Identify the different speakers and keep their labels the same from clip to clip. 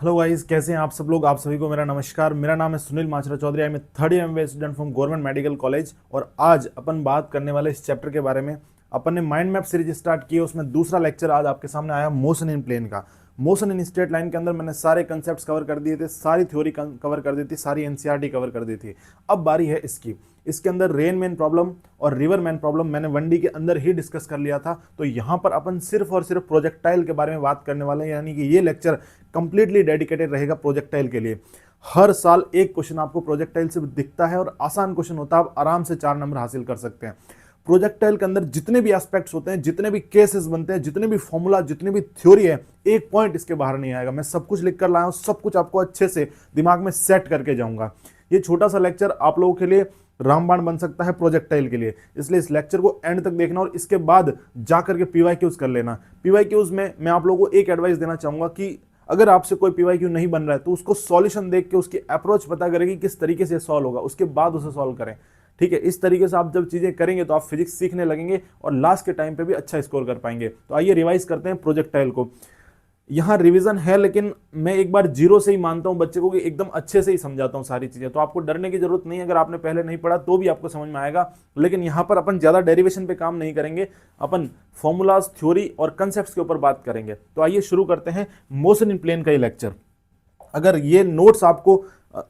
Speaker 1: Hello guys, कैसे हैं आप सब लोग। आप सभी को मेरा नमस्कार। मेरा नाम है Sunil Machra Chaudhary. I am third year MBA student from government medical college. और आज अपन बात करने वाले इस चैप्टर के बारे में। अपन ने माइंड मैप सीरीज स्टार्ट की है, उसमें दूसरा लेक्चर आज आपके सामने आया मोशन इन प्लेन का। मोशन इन स्ट्रेट लाइन के अंदर मैंने सारे कंसेप्ट्स कवर कर दिए थे, सारी थ्योरी कवर कर दी थी, सारी एनसीईआरटी कवर कर दी थी। अब बारी है इसकी। इसके अंदर रेन मैन प्रॉब्लम और रिवर मैन प्रॉब्लम मैंने 1D के अंदर ही डिस्कस कर लिया था। तो यहाँ पर अपन सिर्फ और सिर्फ प्रोजेक्टाइल के बारे में बात करने वाले हैं, यानी कि ये लेक्चर कंप्लीटली डेडिकेटेड रहेगा प्रोजेक्टाइल के लिए। हर साल एक क्वेश्चन आपको प्रोजेक्टाइल से दिखता है और आसान क्वेश्चन होता है, आप आराम से 4 नंबर हासिल कर सकते हैं। प्रोजेक्टाइल के अंदर जितने भी एस्पेक्ट्स होते हैं, जितने भी केसेस बनते हैं, जितने भी फॉर्मूला, जितनी भी थ्योरी है, एक पॉइंट इसके बाहर नहीं आएगा। मैं सब कुछ लिख कर लाया हूं, सब कुछ आपको अच्छे से दिमाग में सेट करके जाऊंगा। ये छोटा सा लेक्चर आप लोगों के लिए रामबाण बन सकता है प्रोजेक्टाइल के लिए, इसलिए इस लेक्चर को एंड तक देखना और इसके बाद जाकर के पीवाईक्यूज कर लेना। पीवाईक्यूज में मैं आप लोगों को एक एडवाइस देना चाहूंगा कि अगर आपसे कोई पीवाईक्यू नहीं बन रहा है तो उसको सॉल्यूशन देख के उसकी अप्रोच पता करें कि किस तरीके से सॉल्व होगा, उसके बाद उसे सॉल्व करें। ठीक है, इस तरीके से आप जब चीजें करेंगे तो आप फिजिक्स सीखने लगेंगे और लास्ट के टाइम पे भी अच्छा स्कोर कर पाएंगे। तो आइए रिवाइज करते हैं प्रोजेक्टाइल को। यहाँ रिवीजन है, लेकिन मैं एक बार जीरो से ही मानता हूँ बच्चे को कि एकदम अच्छे से ही समझाता हूँ सारी चीजें। तो आपको डरने की जरूरत नहीं है, अगर आपने पहले नहीं पढ़ा तो भी आपको समझ में आएगा। लेकिन यहाँ पर अपन ज्यादा डेरिवेशन पे काम नहीं करेंगे, अपन फॉर्मूलाज, थ्योरी और कंसेप्ट्स के ऊपर बात करेंगे। तो आइए शुरू करते हैं मोशन इन प्लेन का ये लेक्चर। अगर ये नोट्स आपको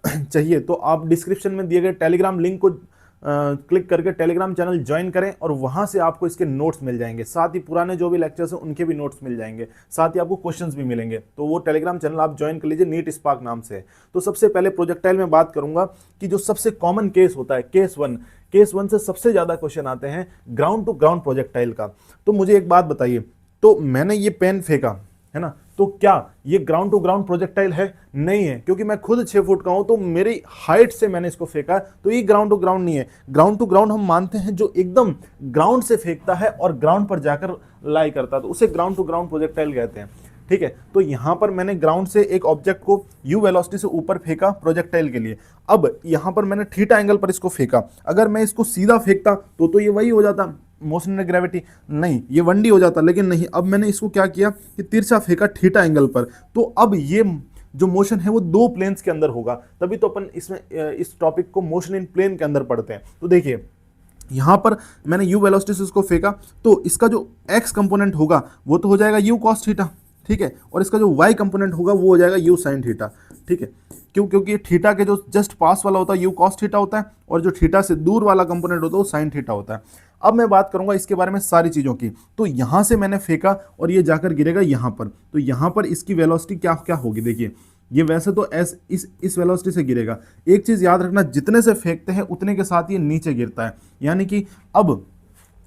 Speaker 1: चाहिए तो आप डिस्क्रिप्शन में दिए गए टेलीग्राम लिंक को क्लिक करके टेलीग्राम चैनल ज्वाइन करें और वहां से आपको इसके नोट्स मिल जाएंगे। साथ ही पुराने जो भी लेक्चर्स हैं उनके भी नोट्स मिल जाएंगे, साथ ही आपको क्वेश्चंस भी मिलेंगे। तो वो टेलीग्राम चैनल आप ज्वाइन कर लीजिए, नीट स्पार्क नाम से। तो सबसे पहले प्रोजेक्टाइल में बात करूंगा कि जो सबसे कॉमन केस होता है, केस वन से सबसे ज्यादा क्वेश्चन आते हैं ग्राउंड टू ग्राउंड प्रोजेक्टाइल का। तो मुझे एक बात बताइए, तो मैंने ये पेन फेंका है ना, तो क्या ये ग्राउंड टू ग्राउंड प्रोजेक्टाइल है? नहीं है, क्योंकि मैं खुद 6 फुट का हूं, तो मेरी हाइट से मैंने इसको फेंका, तो ये ग्राउंड टू ग्राउंड नहीं है। ग्राउंड टू ग्राउंड हम मानते हैं जो एकदम ग्राउंड से फेंकता है और ग्राउंड पर जाकर लाई करता है, तो उसे ग्राउंड टू ग्राउंड प्रोजेक्टाइल कहते हैं। ठीक है, तो यहां पर मैंने ग्राउंड से एक ऑब्जेक्ट को यू वेलोसिटी से ऊपर फेंका प्रोजेक्टाइल के लिए। अब यहां पर मैंने थीटा एंगल पर इसको फेंका। अगर मैं इसको सीधा फेंकता तो ये वही हो जाता, मोशन एंड ग्रेविटी, नहीं ये 1D हो जाता। लेकिन नहीं, अब मैंने इसको क्या किया कि तिरछा फेंका थीटा एंगल पर। तो अब ये जो मोशन है वो 2 प्लेन्स के अंदर होगा, तभी तो अपन इसमें इस टॉपिक को मोशन इन प्लेन के अंदर पढ़ते हैं। तो देखिए यहां पर मैंने यू वेलोसिटी से इसको फेंका, तो इसका जो एक्स कंपोनेंट होगा वो तो हो जाएगा यू कॉस थीटा। ठीक है, और इसका जो वाई कंपोनेंट होगा वो हो जाएगा यू साइन थीटा। ठीक है, क्यों? क्योंकि थीटा के जो जस्ट पास वाला होता है यू कॉस थीटा होता है, और जो थीटा से दूर वाला कंपोनेंट होता है वो साइन थीटा होता है। अब मैं बात करूंगा इसके बारे में सारी चीजों की। तो यहां से मैंने फेंका और ये जाकर गिरेगा यहां पर, तो यहां पर इसकी वेलोसिटी क्या क्या होगी? देखिए ये वैसे तो एस इस वेलोसिटी से गिरेगा। एक चीज याद रखना, जितने से फेंकते हैं उतने के साथ ये नीचे गिरता है, यानी कि अब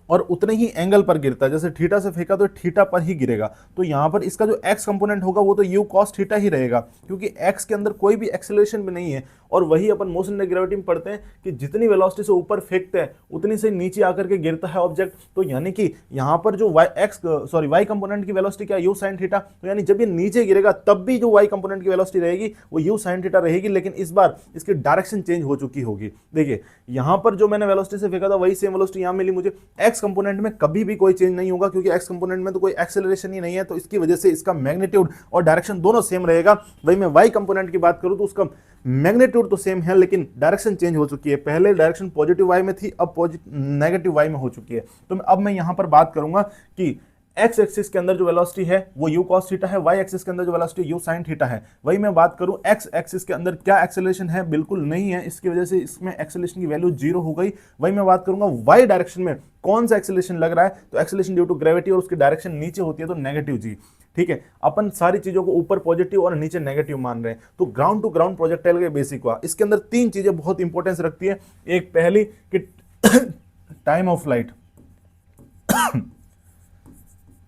Speaker 1: और उतने ही एंगल पर गिरता है। जैसे थीटा से फेंका तो थीटा पर ही गिरेगा। तो यहां पर इसका जो एक्स कंपोनेंट होगा वो तो यू कॉस थीटा ही रहेगा, क्योंकि एक्स के अंदर कोई भी एक्सेलरेशन भी नहीं है। और वही अपन मोशन एंड ग्रेविटी में पढ़ते हैं कि जितनी वेलोसिटी से ऊपर फेंकते हैं उतनी से नीचे आकर के गिरता है ऑब्जेक्ट। तो यानी कि यहां पर जो वाई कंपोनेंट की वेलोसिटी क्या, यू साइन थीटा। तो यानी जब ये नीचे गिरेगा तब भी जो वाई कंपोनेंट की वेलोसिटी रहेगी वो यू साइन थीटा रहेगी, लेकिन इस बार इसकी डायरेक्शन चेंज हो चुकी होगी। देखिए यहां पर जो मैंने वेलोसिटी से फेंका था वही सेम वेलोसिटी यहां मिली मुझे। एक्स कंपोनेंट में कभी भी कोई चेंज नहीं होगा, क्योंकि एक्स कंपोनेंट में तो कोई एक्सेलरेशन ही नहीं है, तो इसकी वजह से इसका मैग्नीट्यूड और डायरेक्शन दोनों सेम रहेगा। वही मैं वाई कंपोनेंट की बात करूं तो उसका मैग्नीट्यूड तो सेम है, लेकिन डायरेक्शन चेंज हो चुकी है। पहले डायरेक्शन पॉजिटिव वाई में थी, अब नेगेटिव वाई में हो चुकी है। तो अब मैं यहां पर बात करूंगा कि एक्स एक्सिस के अंदर जो वेलोसिटी है वो यू कॉस थीटा है, वाई एक्सिस के अंदर जो वेलोसिटी यू साइन थीटा है। वही मैं बात करूं एक्स एक्सिस के अंदर क्या एक्सेलरेशन है, बिल्कुल नहीं है, इसकी वजह से इसमें एक्सेलरेशन की वैल्यू 0 हो गई। वही मैं बात करूंगा वाई डायरेक्शन में कौन सा एक्सेलरेशन लग रहा है, तो एक्सेलरेशन ड्यू टू ग्रेविटी और उसकी डायरेक्शन नीचे होती है तो नेगेटिव जी। ठीक है, अपन सारी चीजों को ऊपर पॉजिटिव और नीचे नेगेटिव मान रहे हैं। तो ग्राउंड टू ग्राउंड प्रोजेक्टाइल के बेसिक हुआ, इसके अंदर 3 चीजें बहुत इंपॉर्टेंस रखती है। एक पहली कि time of flight,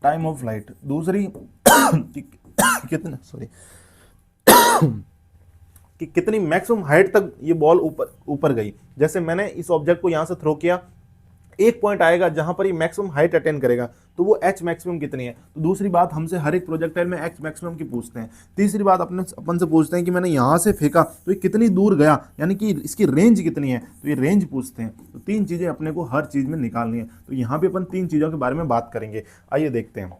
Speaker 1: time of flight. दूसरी कितना कि कितनी मैक्सिमम हाइट तक ये बॉल ऊपर गई। जैसे मैंने इस ऑब्जेक्ट को यहां से थ्रो किया, एक पॉइंट आएगा जहां पर ये मैक्सिमम हाइट अटेन करेगा, तो वो एच मैक्सिमम कितनी है। तो दूसरी बात, हमसे हर एक प्रोजेक्टाइल में एच मैक्सिमम की पूछते हैं। तीसरी बात अपन से पूछते हैं कि मैंने यहां से फेंका तो ये कितनी दूर गया, यानी कि इसकी रेंज कितनी है, तो ये रेंज पूछते हैं। तो 3 चीजें अपने को हर चीज में निकालनी है। तो यहां पे अपन 3 चीजों के बारे में बात करेंगे। आइए देखते हैं।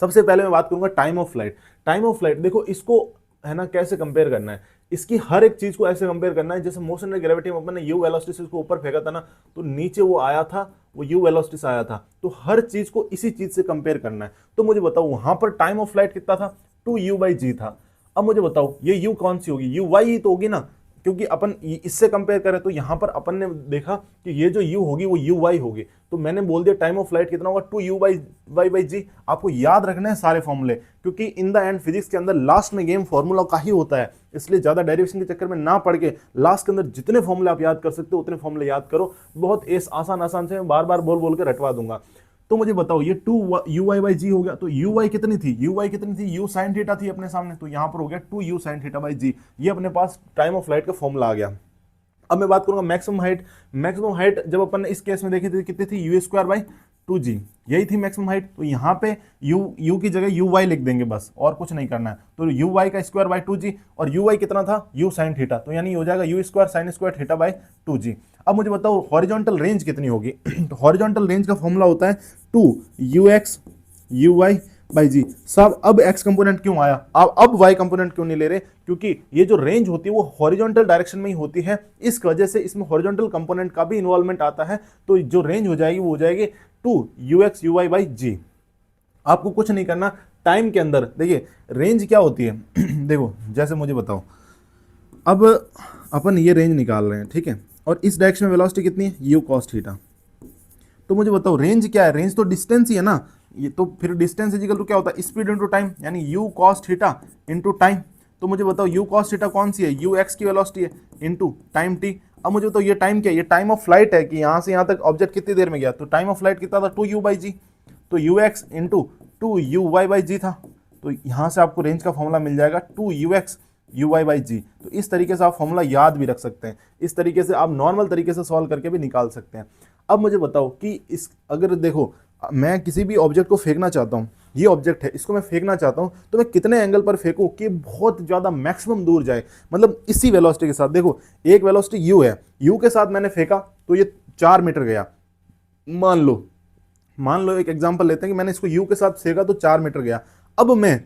Speaker 1: सबसे पहले मैं बात करूंगा time of flight. Time of flight देखो, इसको है ना, कैसे कंपेयर करना है, इसकी हर एक चीज को ऐसे कंपेयर करना है जैसे मोशन एंड ग्रेविटी में अपन ने यू वेलोसिटी से उसको ऊपर फेंका था ना, तो नीचे वो आया था, वो यू वेलोसिटी से आया था। तो हर चीज को इसी चीज से कंपेयर करना है। तो मुझे बताओ वहां पर टाइम ऑफ फ्लाइट कितना था, 2u/g था। अब मुझे बताओ ये u कौन सी होगी, यू वाई ही तो होगी ना, क्योंकि अपन इससे कंपेयर करें तो यहां पर अपन ने देखा कि ये जो u होगी वो यू वाई होगी, तो मैंने बोल दिया टाइम ऑफ फ्लाइट कितना होगा, 2u/y/g। आपको याद रखना है सारे फॉर्मूले, क्योंकि इन द एंड फिजिक्स के अंदर लास्ट में गेम फॉर्मूला का ही होता है, इसलिए ज्यादा डेरिवेशन के चक्कर में ना पड़ के लास्ट के अंदर जितने फॉर्मूले आप याद कर सकते हो उतने फॉर्मूले याद करो। बहुत आसान आसान से मैं बार बार बोल बोल के रटवा दूंगा। तो मुझे बताओ ये 2u/y/g हो गया, तो u कितनी थी, u कितनी थी, u sin थीटा थी अपने सामने, तो यहां पर हो गया 2u sin θ/g। ये अपने पास टाइम ऑफ फ्लाइट का फॉर्मूला आ गया। अब मैं बात करूंगा मैक्सिमम हाइट। मैक्सिमम हाइट जब अपन ने इस केस में देखी थी कितनी थी, u²/2g, यही थी मैक्सिमम हाइट। तो यहाँ पे u की जगह uy लिख देंगे बस, और कुछ नहीं करना है। तो uy का स्क्वायर/2g, और uy कितना था, u sin थीटा, तो यानी हो जाएगा u² sin² θ/2g। अब मुझे बताओ हॉरिजॉन्टल रेंज कितनी होगी। तो हॉरिजॉन्टल रेंज का फॉर्मूला होता है 2ux uy/g। सब अब x कंपोनेंट क्यों आया, अब y कंपोनेंट क्यों नहीं ले रहे, क्योंकि ये जो रेंज होती है वो हॉरिजॉन्टल डायरेक्शन में ही होती है, इस वजह से इसमें हॉरिजॉन्टल कंपोनेंट का भी इन्वॉल्वमेंट आता है। तो जो रेंज हो जाएगी वो हो जाएगी 2ux uy/g। आपको कुछ नहीं करना, टाइम के अंदर देखिए रेंज क्या होती है। देखो जैसे मुझे बताओ, अब अपन ये रेंज निकाल रहे हैं, ठीक है, और इस डायरेक्शन में वेलोसिटी कितनी है, u cos थीटा। तो मुझे बताओ रेंज क्या है, रेंज तो डिस्टेंस ही है ना, ये तो फिर डिस्टेंस इक्वल टू क्या होता है, स्पीड इनटू टाइम, यानी u cos theta into time. तो मुझे बताओ u cos थीटा कौन सी है, ux की वेलोसिटी है इनटू टाइम t। अब मुझे बताओ ये टाइम क्या है, ये टाइम ऑफ फ्लाइट है कि यहाँ से यहाँ तक ऑब्जेक्ट कितनी देर में गया, तो टाइम ऑफ फ्लाइट कितना था, 2u/g, तो ux इंटू 2uy/g था। तो यहाँ से आपको रेंज का फॉर्मूला मिल जाएगा 2ux uy/g। तो इस तरीके से आप फॉर्मूला याद भी रख सकते हैं, इस तरीके से आप नॉर्मल तरीके से सॉल्व करके भी निकाल सकते हैं। अब मुझे बताओ कि इस अगर देखो मैं किसी भी ऑब्जेक्ट को फेंकना चाहता हूँ, ये ऑब्जेक्ट है, इसको मैं फेंकना चाहता हूँ, तो मैं कितने एंगल पर फेंकूं कि बहुत ज़्यादा मैक्सिमम दूर जाए, मतलब इसी वेलोसिटी के साथ। देखो एक वेलोसिटी u है, u के साथ मैंने फेंका तो ये 4 मीटर गया, मान लो एक एग्जांपल लेते हैं कि मैंने इसको u के साथ फेंका तो 4 मीटर गया। अब मैं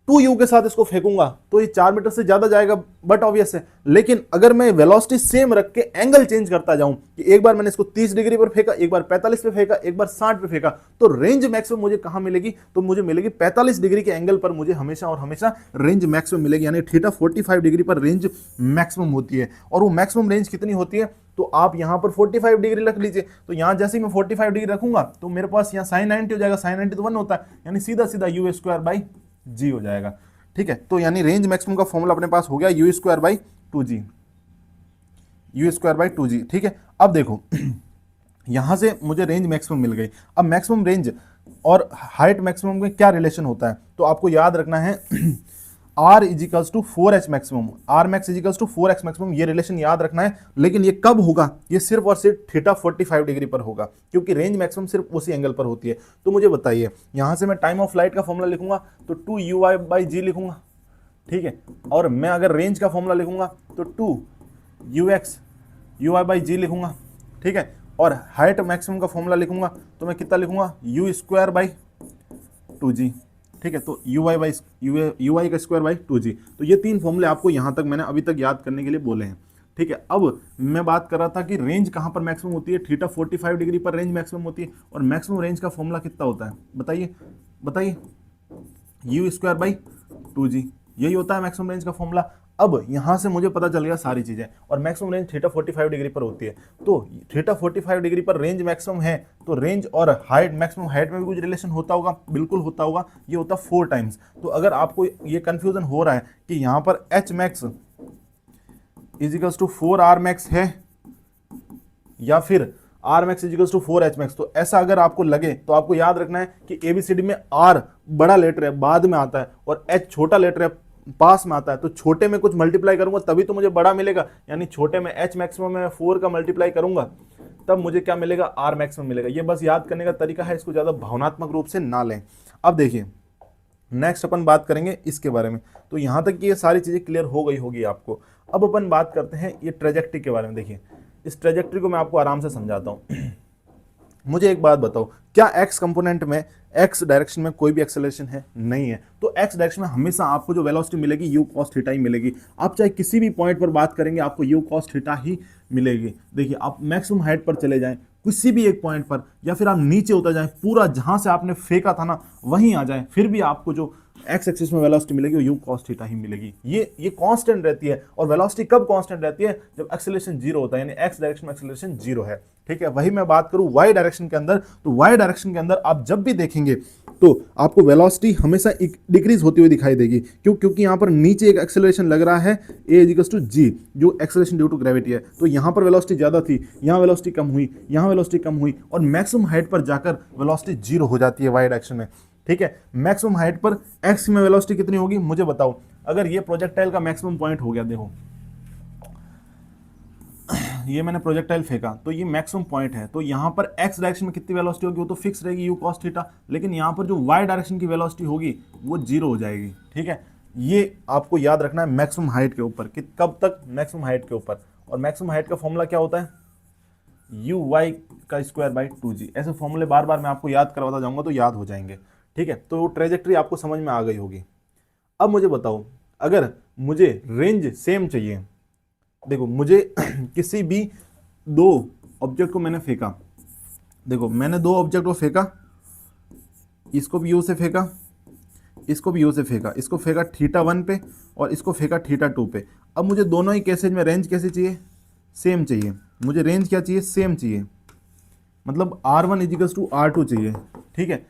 Speaker 1: 2u के साथ इसको फेंकूंगा तो ये 4 मीटर से ज्यादा जाएगा, बट ऑब्वियस है। लेकिन अगर मैं वेलोसिटी सेम रख के एंगल चेंज करता जाऊं कि एक बार मैंने इसको 30 डिग्री पर फेंका, एक बार 45 पे फेंका, एक बार 60 पे फेंका, तो रेंज मैक्सिमम मुझे कहां मिलेगी, तो मुझे मिलेगी 45 डिग्री के एंगल पर, मुझे हमेशा और हमेशा रेंज मैक्सिमम मिलेगी। यानी थीटा 45 डिग्री पर रेंज मैक्सिमम होती है। और वो मैक्सिमम रेंज कितनी होती है, तो आप यहां पर 45 डिग्री रख लीजिए। तो यहां जैसे ही मैं 45 डिग्री रखूंगा तो मेरे पास यहाँ sin 90 हो जाएगा, sin 90 तो 1 होता है, यानी सीधा सीधा u²/g हो जाएगा। ठीक है, तो यानी रेंज मैक्सिमम का फॉर्मूला अपने पास हो गया u²/2g, u²/2g। ठीक है, अब देखो यहां से मुझे रेंज मैक्सिमम मिल गई। अब मैक्सिमम रेंज और हाइट मैक्सिमम में क्या रिलेशन होता है, तो आपको याद रखना है r equals to 4h maximum, r max equals to 4x maximum, ये रिलेशन याद रखना है। लेकिन ये कब होगा, ये सिर्फ और सिर्फ थीटा 45 डिग्री पर होगा, क्योंकि रेंज मैक्सिमम सिर्फ उसी एंगल पर होती है। तो मुझे बताइए यहां से मैं टाइम ऑफ फ्लाइट का फॉर्मूला लिखूंगा तो 2uy/g लिखूंगा, ठीक है, और मैं अगर रेंज का फॉर्मूला लिखूंगा तो 2ux uy/g लिखूंगा, ठीक है, और हाइट मैक्सिमम का फॉर्मूला लिखूंगा तो मैं कितना लिखूंगा, u²/2g, ठीक है, तो uy का स्क्वायर/2g। तो ये 3 फॉर्मूले आपको यहां तक मैंने अभी तक याद करने के लिए बोले हैं। ठीक है, अब मैं बात कर रहा था कि रेंज कहां पर मैक्सिमम होती है, थीटा 45 डिग्री पर रेंज मैक्सिमम होती है, और मैक्सिमम रेंज का फॉर्मूला कितना होता है, बताइए u²/2g, यही होता है मैक्सिमम रेंज का फॉर्मूला। अब यहां से मुझे पता चल गया सारी चीजें, और मैक्सिमम रेंज थीटा 45 डिग्री पर होती है। तो थीटा 45 डिग्री पर रेंज मैक्सिमम है, तो रेंज और हाइट, मैक्सिमम हाइट में भी कुछ रिलेशन होता होगा, बिल्कुल होता होगा, ये होता 4 टाइम्स। तो अगर आपको ये कंफ्यूजन हो रहा है कि यहाँ पर H max equals to 4r max है या फिर r max equals to 4h max, तो ऐसा अगर आपको लगे तो आपको याद रखना है कि ABCD में r बड़ा लेटर है, बाद में आता है, और h छोटा लेटर है, पास में आता है। तो छोटे में कुछ मल्टीप्लाई करूंगा तभी तो मुझे बड़ा मिलेगा, यानी छोटे में h मैक्सिमम में 4 का मल्टीप्लाई करूंगा तब मुझे क्या मिलेगा, r मैक्सिमम मिलेगा। ये बस याद करने का तरीका है, इसको ज़्यादा भावनात्मक रूप से ना लें। अब देखिए नेक्स्ट अपन बात करेंगे इसके बारे में। तो यहाँ तक कि ये सारी चीज़ें क्लियर हो गई होगी आपको। अब अपन बात करते हैं ये ट्रेजेक्ट्री के बारे में। देखिए इस ट्रेजेक्ट्री को मैं आपको आराम से समझाता हूँ। मुझे एक बात बताओ, क्या एक्स कंपोनेंट में एक्स डायरेक्शन में कोई भी एक्सेलरेशन है? नहीं है। तो एक्स डायरेक्शन में हमेशा आपको जो वेलोसिटी मिलेगी यू कॉस थीटा ही मिलेगी। आप चाहे किसी भी पॉइंट पर बात करेंगे आपको यू कॉस थीटा ही मिलेगी। देखिए, आप मैक्सिमम हाइट पर चले जाएं किसी भी एक पॉइंट पर, या फिर आप नीचे उतर जाएं, पूरा जहां से आपने फेंका था ना वहीं आ जाएं, फिर भी आपको जो एक्स एक्सिस में वेलोसिटी मिलेगी वो यू कॉस थीटा ही मिलेगी। ये कांस्टेंट रहती है। और वेलोसिटी कब कांस्टेंट रहती है? जब एक्सेलरेशन जीरो होता है, यानी एक्स डायरेक्शन में एक्सेलरेशन जीरो है। ठीक है, वही मैं बात करूं वाई डायरेक्शन के अंदर, तो वाई डायरेक्शन के अंदर आप जब भी देखेंगे तो आपको वेलोसिटी हमेशा डिक्रीज होती हुई दिखाई देगी। क्यों? क्योंकि यहाँ पर नीचे एक एक्सेलरेशन लग रहा है ए इक्वल्स टू जी, जो एक्सेलरेशन ड्यू टू ग्रेविटी है। तो यहाँ पर वेलोसिटी ज़्यादा थी, यहाँ वेलोसिटी कम हुई, यहाँ वेलोसिटी कम हुई, और मैक्सिमम हाइट पर जाकर वेलोसिटी जीरो हो जाती है वाई डायरेक्शन में। ठीक है, मैक्सिमम हाइट पर एक्स में वेलोसिटी कितनी होगी मुझे बताओ। अगर ये प्रोजेक्टाइल का मैक्सिमम पॉइंट हो गया, देखो ये मैंने प्रोजेक्टाइल फेंका तो ये मैक्सिमम पॉइंट है, तो यहाँ पर एक्स डायरेक्शन में कितनी वेलोसिटी होगी वो तो फिक्स रहेगी यू कॉस थीटा, लेकिन यहाँ पर जो वाई डायरेक्शन की वेलोसिटी होगी वो जीरो हो जाएगी। ठीक है, ये आपको याद रखना है मैक्सिमम हाइट के ऊपर कि कब तक मैक्सिमम हाइट के ऊपर। और मैक्सिमम हाइट का फॉर्मूला क्या होता है? यू वाई का स्क्वायर बाई 2g। ऐसे फॉर्मूले बार बार मैं आपको याद करवाता जाऊंगा तो याद हो जाएंगे। ठीक है, तो ट्रेजेक्ट्री आपको समझ में आ गई होगी। अब मुझे बताओ, अगर मुझे रेंज सेम चाहिए, देखो मुझे किसी भी दो ऑब्जेक्ट को मैंने फेंका, देखो मैंने दो ऑब्जेक्ट को फेंका, इसको भी यू से फेंका, इसको भी यू से फेंका, इसको फेंका θ1 पे और इसको फेंका θ2 पे। अब मुझे दोनों ही केसेज में रेंज कैसे चाहिए? सेम चाहिए। मुझे रेंज क्या चाहिए? सेम चाहिए, मतलब R1 इजिकल्स टू R2 चाहिए। ठीक है,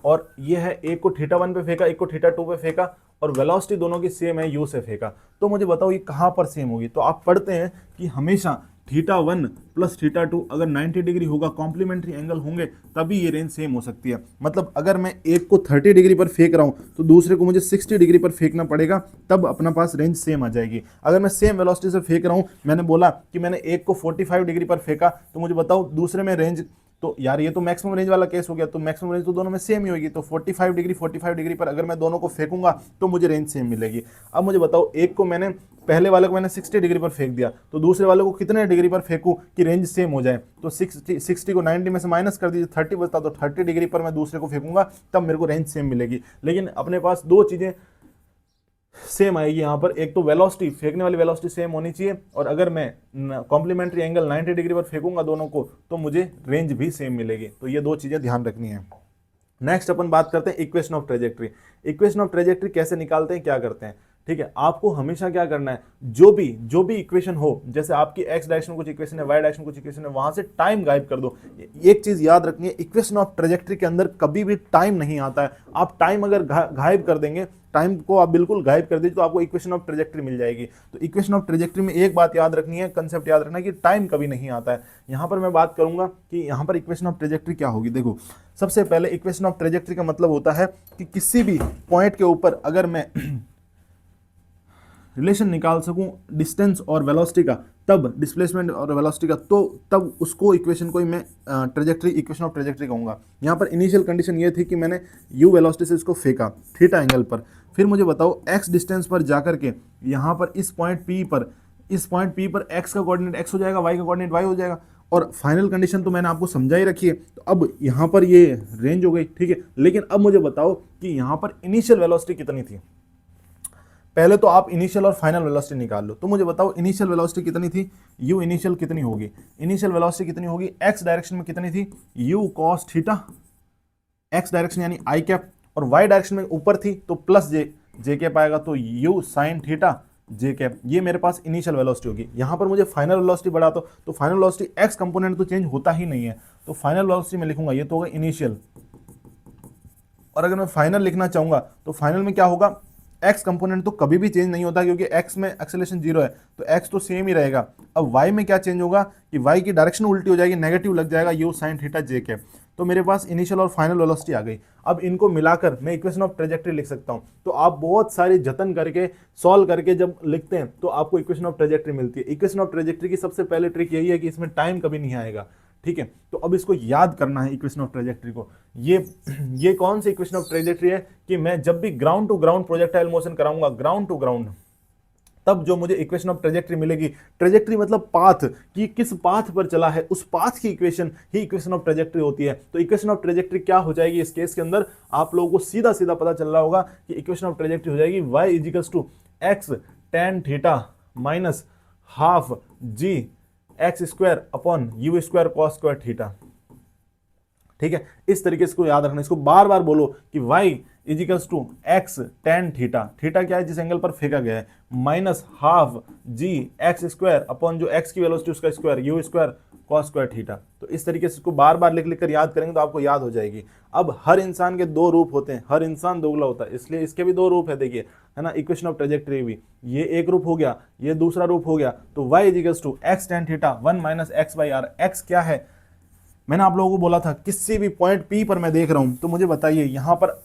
Speaker 1: और ये है एक को θ1 पे फेंका, एक को θ2 पे फेंका, और वेलोसिटी दोनों की सेम है, यू से फेंका। तो मुझे बताओ ये कहाँ पर सेम होगी? तो आप पढ़ते हैं कि हमेशा θ1 प्लस θ2 अगर 90 डिग्री होगा, कॉम्प्लीमेंट्री एंगल होंगे, तभी ये रेंज सेम हो सकती है। मतलब अगर मैं एक को 30 डिग्री पर फेंक रहा हूँ तो दूसरे को मुझे 60 डिग्री पर फेंकना पड़ेगा, तब अपना पास रेंज सेम आ जाएगी। अगर मैं सेम वेलोसिटी से फेंक रहा हूँ, मैंने बोला कि मैंने एक को 45 डिग्री पर फेंका, तो मुझे बताओ दूसरे में रेंज, तो यार ये तो मैक्सिमम रेंज वाला केस हो गया, तो मैक्सिमम रेंज तो दोनों में सेम ही होगी। तो 45 डिग्री पर अगर मैं दोनों को फेंकूंगा तो मुझे रेंज सेम मिलेगी। अब मुझे बताओ, एक को मैंने पहले वाले को मैंने 60 डिग्री पर फेंक दिया, तो दूसरे वाले को कितने डिग्री पर फेंकूं कि रेंज सेम हो जाए? तो 60 को 90 में से माइनस कर दीजिए, 30 बचता, तो 30 डिग्री पर मैं दूसरे को फेंकूंगा तब मेरे को रेंज सेम मिलेगी। लेकिन अपने पास दो चीजें सेम आएगी यहाँ पर, एक तो वेलोसिटी, फेंकने वाली वेलोसिटी सेम होनी चाहिए, और अगर मैं कॉम्प्लीमेंट्री एंगल 90 डिग्री पर फेंकूंगा दोनों को तो मुझे रेंज भी सेम मिलेगी। तो ये दो चीजें ध्यान रखनी है। नेक्स्ट अपन बात करते हैं equation of trajectory. Equation of trajectory कैसे निकालते हैं, क्या करते हैं? ठीक है, आपको हमेशा क्या करना है, जो भी इक्वेशन हो, जैसे आपकी एक्स डायरेक्शन कुछ इक्वेशन है, वाई डायरेक्शन कुछ इक्वेशन है, वहां से टाइम गायब कर दो। एक चीज याद रखनी है, इक्वेशन ऑफ ट्रेजेक्ट्री के अंदर कभी भी टाइम नहीं आता है। आप टाइम अगर गायब कर देंगे, टाइम को आप बिल्कुल गायब कर दीजिए, तो आपको इक्वेशन ऑफ ट्रेजेक्ट्री मिल जाएगी। तो इक्वेशन ऑफ ट्रेजेक्ट्री में एक बात याद रखनी है, कंसेप्ट याद रखना है कि टाइम कभी नहीं आता है। यहां पर मैं बात करूंगा कि यहां पर इक्वेशन ऑफ ट्रेजेक्ट्री क्या होगी। देखो, सबसे पहले इक्वेशन ऑफ ट्रेजेक्ट्री का मतलब होता है कि किसी भी पॉइंट के ऊपर अगर मैं रिलेशन निकाल सकूं डिस्टेंस और वेलोसिटी का, तब डिस्प्लेसमेंट और वेलोसिटी का, तो तब उसको इक्वेशन को ही मैं ट्रेजेक्ट्री, इक्वेशन ऑफ ट्रेजेक्ट्री कहूंगा। यहाँ पर इनिशियल कंडीशन ये थी कि मैंने यू वेलोसिटी से इसको फेंका थीटा एंगल पर, फिर मुझे बताओ एक्स डिस्टेंस पर जाकर के यहाँ पर इस पॉइंट पी पर एक्स का कोऑर्डिनेट एक्स हो जाएगा, वाई का कोऑर्डिनेट वाई हो जाएगा, और फाइनल कंडीशन तो मैंने आपको समझा ही रखी है। तो अब यहाँ पर ये रेंज हो गई, ठीक है। लेकिन अब मुझे बताओ कि यहाँ पर इनिशियल वेलोसिटी कितनी थी। पहले तो आप इनिशियल और फाइनल वेलोसिटी निकाल लो। तो मुझे बताओ इनिशियल वेलोसिटी कितनी थी, यू इनिशियल कितनी होगी, इनिशियल वेलोसिटी कितनी होगी, एक्स डायरेक्शन में कितनी थी, you cos theta x direction यानी आई कैप, और वाई डायरेक्शन में ऊपर थी तो प्लस जे कैप आएगा, तो you sine theta J cap. ये मेरे पास इनिशियल वेलोसिटी होगी। यहाँ पर मुझे फाइनल वेलोसिटी बढ़ा तो फाइनल वेलोसिटी एक्स कंपोनेंट तो चेंज होता ही नहीं है, तो फाइनल वेलोसिटी में लिखूंगा ये तो होगा इनिशियल। और अगर मैं फाइनल लिखना चाहूंगा तो फाइनल में क्या होगा, एक्स कंपोनेंट तो कभी भी चेंज नहीं होता क्योंकि एक्स में एक्सेलरेशन जीरो है, तो एक्स तो सेम ही रहेगा। अब वाई में क्या चेंज होगा कि वाई की डायरेक्शन उल्टी हो जाएगी, नेगेटिव लग जाएगा, u sine theta J cap. तो मेरे पास इनिशियल और फाइनल वेलोसिटी आ गई। अब इनको मिलाकर मैं इक्वेशन ऑफ ट्रेजेक्ट्री लिख सकता हूं। तो आप बहुत सारी जतन करके सॉल्व करके जब लिखते हैं तो आपको इक्वेशन ऑफ ट्रेजेक्ट्री मिलती है। इक्वेशन ऑफ ट्रेजेक्ट्री की सबसे पहले ट्रिक यही है कि इसमें टाइम कभी नहीं आएगा, ठीक है। तो अब इसको याद करना है इक्वेशन ऑफ ट्रेजेक्ट्री को। ये कौन सी इक्वेशन ऑफ ट्रेजेक्ट्री है कि मैं जब भी ground to ground projectile motion कराऊंगा, ग्राउंड टू ग्राउंड, तब जो मुझे इक्वेशन ऑफ ट्रेजेक्ट्री मिलेगी, ट्रेजेक्ट्री मतलब पाथ, कि किस पाथ पर चला है, उस पाथ की इक्वेशन ही इक्वेशन ऑफ ट्रेजेक्ट्री होती है। तो इक्वेशन ऑफ ट्रेजेक्ट्री क्या हो जाएगी इस केस के अंदर, आप लोगों को सीधा सीधा पता चल रहा होगा कि इक्वेशन ऑफ ट्रेजेक्ट्री हो जाएगी y equals to x tan theta minus half g x square upon u square cos square theta. ठीक है, इस तरीके से इसको याद रखना, इसको बार बार बोलो कि y equals to x tan theta, theta क्या है जिस एंगल पर फेंका गया है, minus half g x square upon जो x की वेलोसिटी उसका square u square cos square theta. तो इस तरीके से इसको बार बार लिख लिख कर याद करेंगे तो आपको याद हो जाएगी। अब हर इंसान के दो रूप होते हैं, हर इंसान दोगला होता है, इसलिए इसके भी दो रूप है, देखिए है ना, इक्वेशन ऑफ ट्रेजेक्ट्री भी, ये एक रूप हो गया, ये दूसरा रूप हो गया। तो y equals to x tan theta one minus x by R. X क्या है, मैंने आप लोगों को बोला था किसी भी पॉइंट P पर मैं देख रहा हूं तो मुझे बताइए यहां पर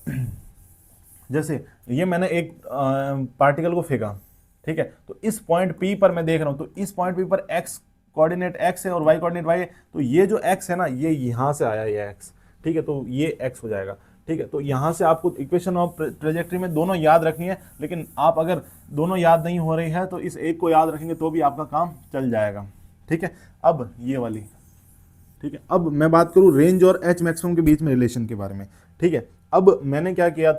Speaker 1: जैसे ये मैंने एक पार्टिकल को फेंका, ठीक है, तो इस पॉइंट P पर मैं देख रहा हूं, तो इस पॉइंट P पर x कोऑर्डिनेट x है और y कोऑर्डिनेट y है, तो ये जो x है ना ये यहां से आया ये x, ठीक है, तो ये x हो जाएगा। ठीक है, तो यहां से आपको इक्वेशन ऑफ ट्रेजेक्ट्री में दोनों याद रखनी है, लेकिन आप अगर दोनों याद नहीं हो रही है तो इस एक को याद रखेंगे तो भी आपका काम चल जाएगा। ठीक है, अब ये वाली, ठीक है, अब मैं बात करूं रेंज और एच मैक्सिमम के बीच में रिलेशन के बारे में। ठीक है, अब मैंने क्या किया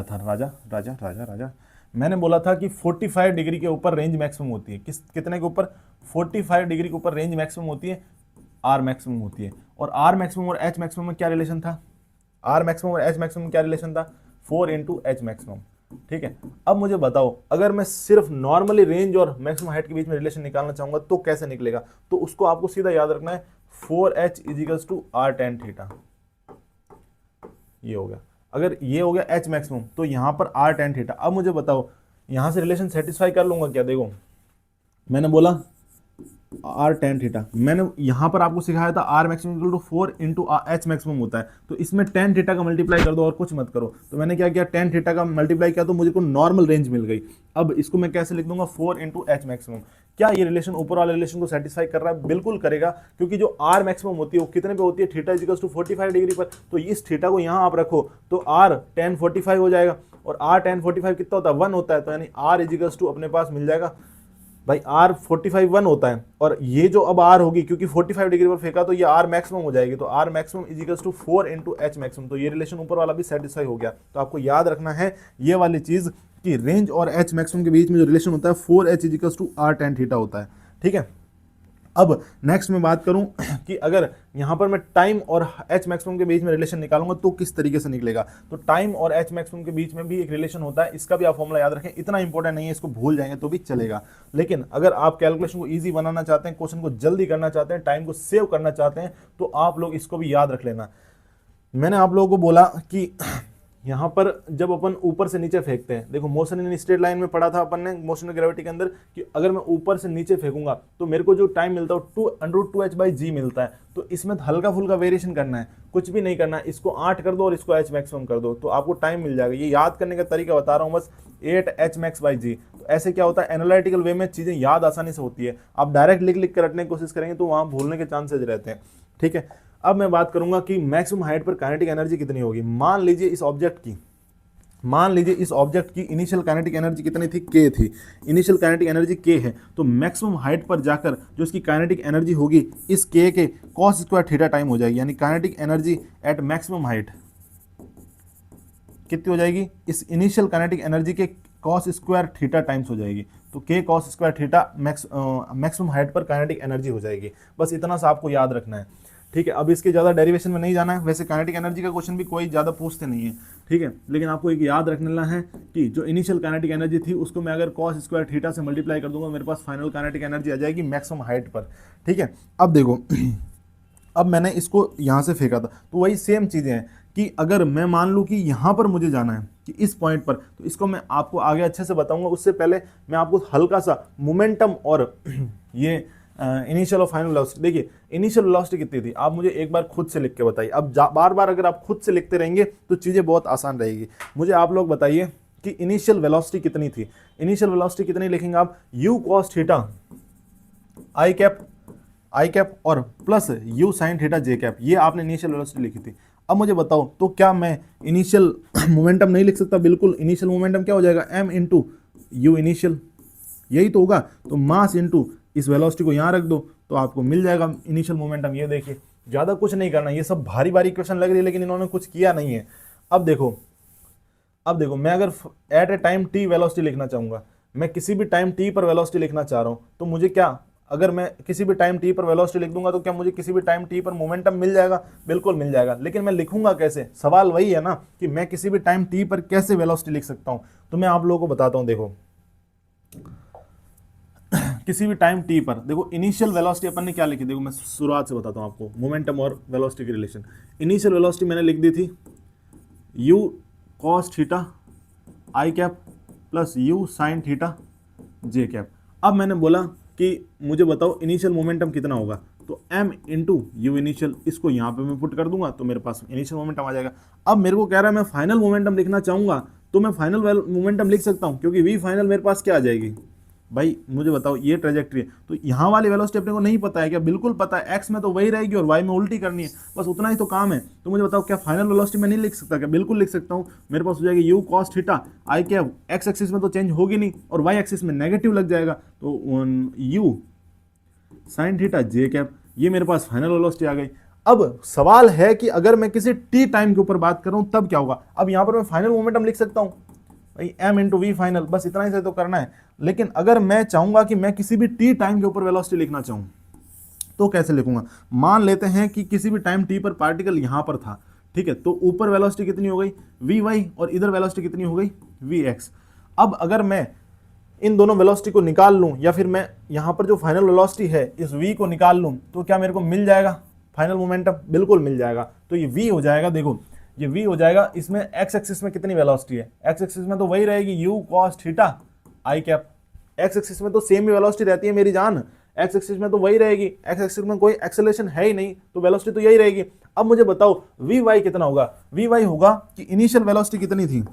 Speaker 1: था राजा राजा राजा राजा, मैंने बोला था कि 45 डिग्री के ऊपर रेंज मैक्सिमम होती है, कितने के ऊपर, 45 डिग्री के ऊपर रेंज मैक्सिमम होती है, आर मैक्सिमम होती है। और आर मैक्सिमम और एच मैक्सिमम में क्या रिलेशन था, आर मैक्सिमम और एच मैक्सिमम में क्या रिलेशन था, 4 इंटू एच मैक्सिमम। ठीक है, अब मुझे बताओ अगर मैं सिर्फ नॉर्मली रेंज और मैक्सिमम हाइट के बीच में रिलेशन निकालना चाहूंगा तो कैसे निकलेगा, तो उसको आपको सीधा याद रखना है 4h equals to R tan theta, ये हो गया। अगर ये हो गया एच मैक्सिमम तो यहां पर आर टेन थीटा। अब मुझे बताओ यहां से रिलेशन सेटिस्फाई कर लूंगा क्या, देखो मैंने बोला आर टेन थीटा, मैंने यहां पर आपको सिखाया था R maximum equal to 4 into H maximum होता है, तो इसमें टेन थीटा का मल्टीप्लाई कर दो और कुछ मत करो। तो मैंने क्या किया, टेन थीटा का मल्टीप्लाई किया तो मुझे को नॉर्मल रेंज मिल गई। अब इसको मैं कैसे लिख दूंगा, 4 इंटू एच मैक्सिमम। क्या ये रिलेशन ऊपर वाले रिलेशन को सेटिस्फाई कर रहा है, बिल्कुल करेगा, क्योंकि जो आर मैक्सिमम होती है वो कितने पे होती है, थीटा इजिकल्स टू 45 डिग्री पर। तो इस थीटा को यहाँ आप रखो तो आर टेन 45 हो जाएगा, और आर टेन 45 कितना होता है, 1 होता है, तो यानी आर इजिकल्स टू अपने पास मिल जाएगा भाई आर 45 1 होता है, और ये जो अब आर होगी क्योंकि 45 डिग्री पर फेंका तो ये आर मैक्सिमम हो जाएगी, तो R maximum equals to 4 into H maximum. तो ये रिलेशन ऊपर वाला भी सेटिस्फाई हो गया। तो आपको याद रखना है ये वाली चीज कि रेंज और एच मैक्सिमम के बीच में जो रिलेशन होता है 4h equals to R tan theta होता है। ठीक है, अब नेक्स्ट मैं बात करूं कि अगर यहां पर मैं टाइम और एच मैक्सिमम के बीच में रिलेशन निकालूंगा तो किस तरीके से निकलेगा। तो टाइम और एच मैक्सिमम के बीच में भी एक रिलेशन होता है, इसका भी आप फॉर्मूला याद रखें, इतना इंपॉर्टेंट नहीं है, इसको भूल जाएंगे तो भी चलेगा। लेकिन अगर आप कैलकुलेशन को ईजी बनाना चाहते हैं, क्वेश्चन को जल्दी करना चाहते हैं, टाइम को सेव करना चाहते हैं, तो आप लोग इसको भी याद रख लेना। मैंने आप लोगों को बोला कि यहाँ पर जब अपन ऊपर से नीचे फेंकते हैं, देखो मोशन इन स्ट्रेट लाइन में पढ़ा था अपन ने मोशन ऑफ ग्रेविटी के अंदर कि अगर मैं ऊपर से नीचे फेंकूंगा तो मेरे को जो टाइम मिलता है वो 2√2h/g मिलता है। तो इसमें हल्का फुल्का वेरिएशन करना है, कुछ भी नहीं करना है, इसको 8 कर दो और इसको h मैक्सिमम कर दो तो आपको टाइम मिल जाएगा। ये याद करने का तरीका बता रहा हूँ बस, 8h/g। तो ऐसे क्या होता है, एनालिटिकल वे में चीज़ें याद आसानी से होती है, आप डायरेक्ट लिख लिख कर रटने की कोशिश करेंगे तो वहाँ भूलने के चांसेज रहते हैं। ठीक है, अब मैं बात करूंगा कि मैक्सिमम हाइट पर काइनेटिक एनर्जी कितनी होगी। मान लीजिए इस ऑब्जेक्ट की इनिशियल काइनेटिक एनर्जी कितनी थी, k थी, इनिशियल काइनेटिक एनर्जी k है, तो मैक्सिमम हाइट पर जाकर जो इसकी काइनेटिक एनर्जी होगी इस k के cos स्क्वायर थीटा टाइम हो जाएगी, यानी kinetic energy at maximum height कितनी हो जाएगी, इस इनिशियल काइनेटिक एनर्जी के cos स्क्वायर थीटा टाइम्स हो जाएगी। तो k cos square theta maximum height पर काइनेटिक एनर्जी हो जाएगी। बस इतना सा आपको याद रखना है। ठीक है, अब इसके ज़्यादा डेरिवेशन में नहीं जाना है, वैसे काइनेटिक एनर्जी का क्वेश्चन भी कोई ज़्यादा पूछते नहीं है। ठीक है, लेकिन आपको एक याद रखना है कि जो इनिशियल काइनेटिक एनर्जी थी उसको मैं अगर cos स्क्वायर थीटा से मल्टीप्लाई कर दूंगा मेरे पास फाइनल काइनेटिक एनर्जी आ जाएगी मैक्सिमम हाइट पर। ठीक है, अब देखो अब मैंने इसको यहाँ से फेंका था तो वही सेम चीज़ें हैं कि अगर मैं मान लूँ कि यहाँ पर मुझे जाना है कि इस पॉइंट पर, तो इसको मैं आपको आगे अच्छे से बताऊंगा, उससे पहले मैं आपको हल्का सा मोमेंटम और ये इनिशियल और फाइनल वेलोसिटी, देखिए इनिशियल वेलोसिटी कितनी थी आप मुझे एक बार खुद से लिख के बताइए। अब बार बार अगर आप खुद से लिखते रहेंगे तो चीज़ें बहुत आसान रहेगी। मुझे आप लोग बताइए कि इनिशियल वेलोसिटी कितनी थी। इनिशियल वेलोसिटी कितनी लिखेंगे आप, u cos थीटा आई कैप और plus u sin theta j cap, ये आपने इनिशियल वेलोसिटी लिखी थी। अब मुझे बताओ तो क्या मैं इनिशियल मोमेंटम नहीं लिख सकता, बिल्कुल इनिशियल मोमेंटम क्या हो जाएगा m इंटू यू इनिशियल, यही तो होगा। तो मास इंटू इस वेलोसिटी को यहाँ रख दो तो आपको मिल जाएगा इनिशियल मोमेंटम। ये देखिए, ज़्यादा कुछ नहीं करना, ये सब भारी भारी क्वेश्चन लग रही है लेकिन इन्होंने कुछ किया नहीं है। अब देखो मैं अगर at a time t velocity लिखना चाहूँगा, मैं किसी भी टाइम टी पर वेलोसिटी लिखना चाह रहा हूँ, तो मुझे क्या, अगर मैं किसी भी टाइम टी पर वेलोसिटी लिख दूंगा तो क्या मुझे किसी भी टाइम टी पर मोमेंटम मिल जाएगा? बिल्कुल मिल जाएगा। लेकिन मैं लिखूंगा कैसे? सवाल वही है ना कि मैं किसी भी टाइम टी पर कैसे वेलोसिटी लिख सकता हूँ। तो मैं आप लोगों को बताता हूँ। देखो किसी भी टाइम टी पर देखो इनिशियल वेलोसिटी अपन ने क्या लिखी, देखो मैं शुरुआत से बताता हूँ आपको मोमेंटम और वेलोसिटी की रिलेशन। इनिशियल वेलोसिटी मैंने लिख दी थी u cos थीटा आई cap plus u sin theta J cap. अब मैंने बोला कि मुझे बताओ इनिशियल मोमेंटम कितना होगा, तो m इंटू यू इनिशियल, इसको यहाँ पे मैं पुट कर दूंगा तो मेरे पास इनिशियल मोमेंटम आ जाएगा। अब मेरे को कह रहा है मैं फाइनल मोमेंटम लिखना चाहूँगा, तो मैं फाइनल मोमेंटम लिख सकता हूँ क्योंकि v फाइनल मेरे पास क्या आ जाएगी भाई, मुझे बताओ ये ट्रेजेक्ट्री है तो यहाँ वाली वेलोसिटी अपने को नहीं पता है क्या? बिल्कुल पता है, x में तो वही रहेगी और y में उल्टी करनी है, बस उतना ही तो काम है। तो मुझे बताओ क्या फाइनल वेलोसिटी मैं नहीं लिख सकता क्या? बिल्कुल लिख सकता हूँ। मेरे पास हो जाएगी u cos थीटा आई कैप, x एक्सिस में तो चेंज होगी नहीं और y एक्सिस में नेगेटिव लग जाएगा, तो u sin theta J cap, ये मेरे पास फाइनल वेलोसिटी आ गई। अब सवाल है कि अगर मैं किसी t टाइम के ऊपर बात कर रहा हूँ तब क्या होगा? अब यहाँ पर मैं फाइनल मोमेंटम लिख सकता हूँ भाई m इंटू वी फाइनल, बस इतना ही से तो करना है। लेकिन अगर मैं चाहूंगा कि मैं किसी भी टी टाइम के ऊपर वेलोसिटी लिखना चाहूँ तो कैसे लिखूंगा? मान लेते हैं कि किसी भी टाइम टी पर पार्टिकल यहाँ पर था, ठीक है, तो ऊपर वेलोसिटी कितनी हो गई वी वाई और इधर वेलोसिटी कितनी हो गई वी एक्स। अब अगर मैं इन दोनों वेलोसिटी को निकाल लूँ या फिर मैं यहाँ पर जो फाइनल वेलोसिटी है इस v को निकाल लूँ तो क्या मेरे को मिल जाएगा फाइनल मोमेंटम? बिल्कुल मिल जाएगा। तो ये v हो जाएगा, देखो ये v हो जाएगा, इसमें x एक्सिस में कितनी वेलोसिटी है? x एक्सिस में तो वही रहेगी u cos थीटा आई कैप, x एक्सिस में तो सेम ही वेलोसिटी रहती है मेरी जान, x एक्सिस में तो वही रहेगी, x एक्सिस में कोई एक्सेलरेशन है ही नहीं तो वेलोसिटी तो यही रहेगी। अब मुझे बताओ vy कितना होगा? vy होगा कि इनिशियल वेलोसिटी कितनी थी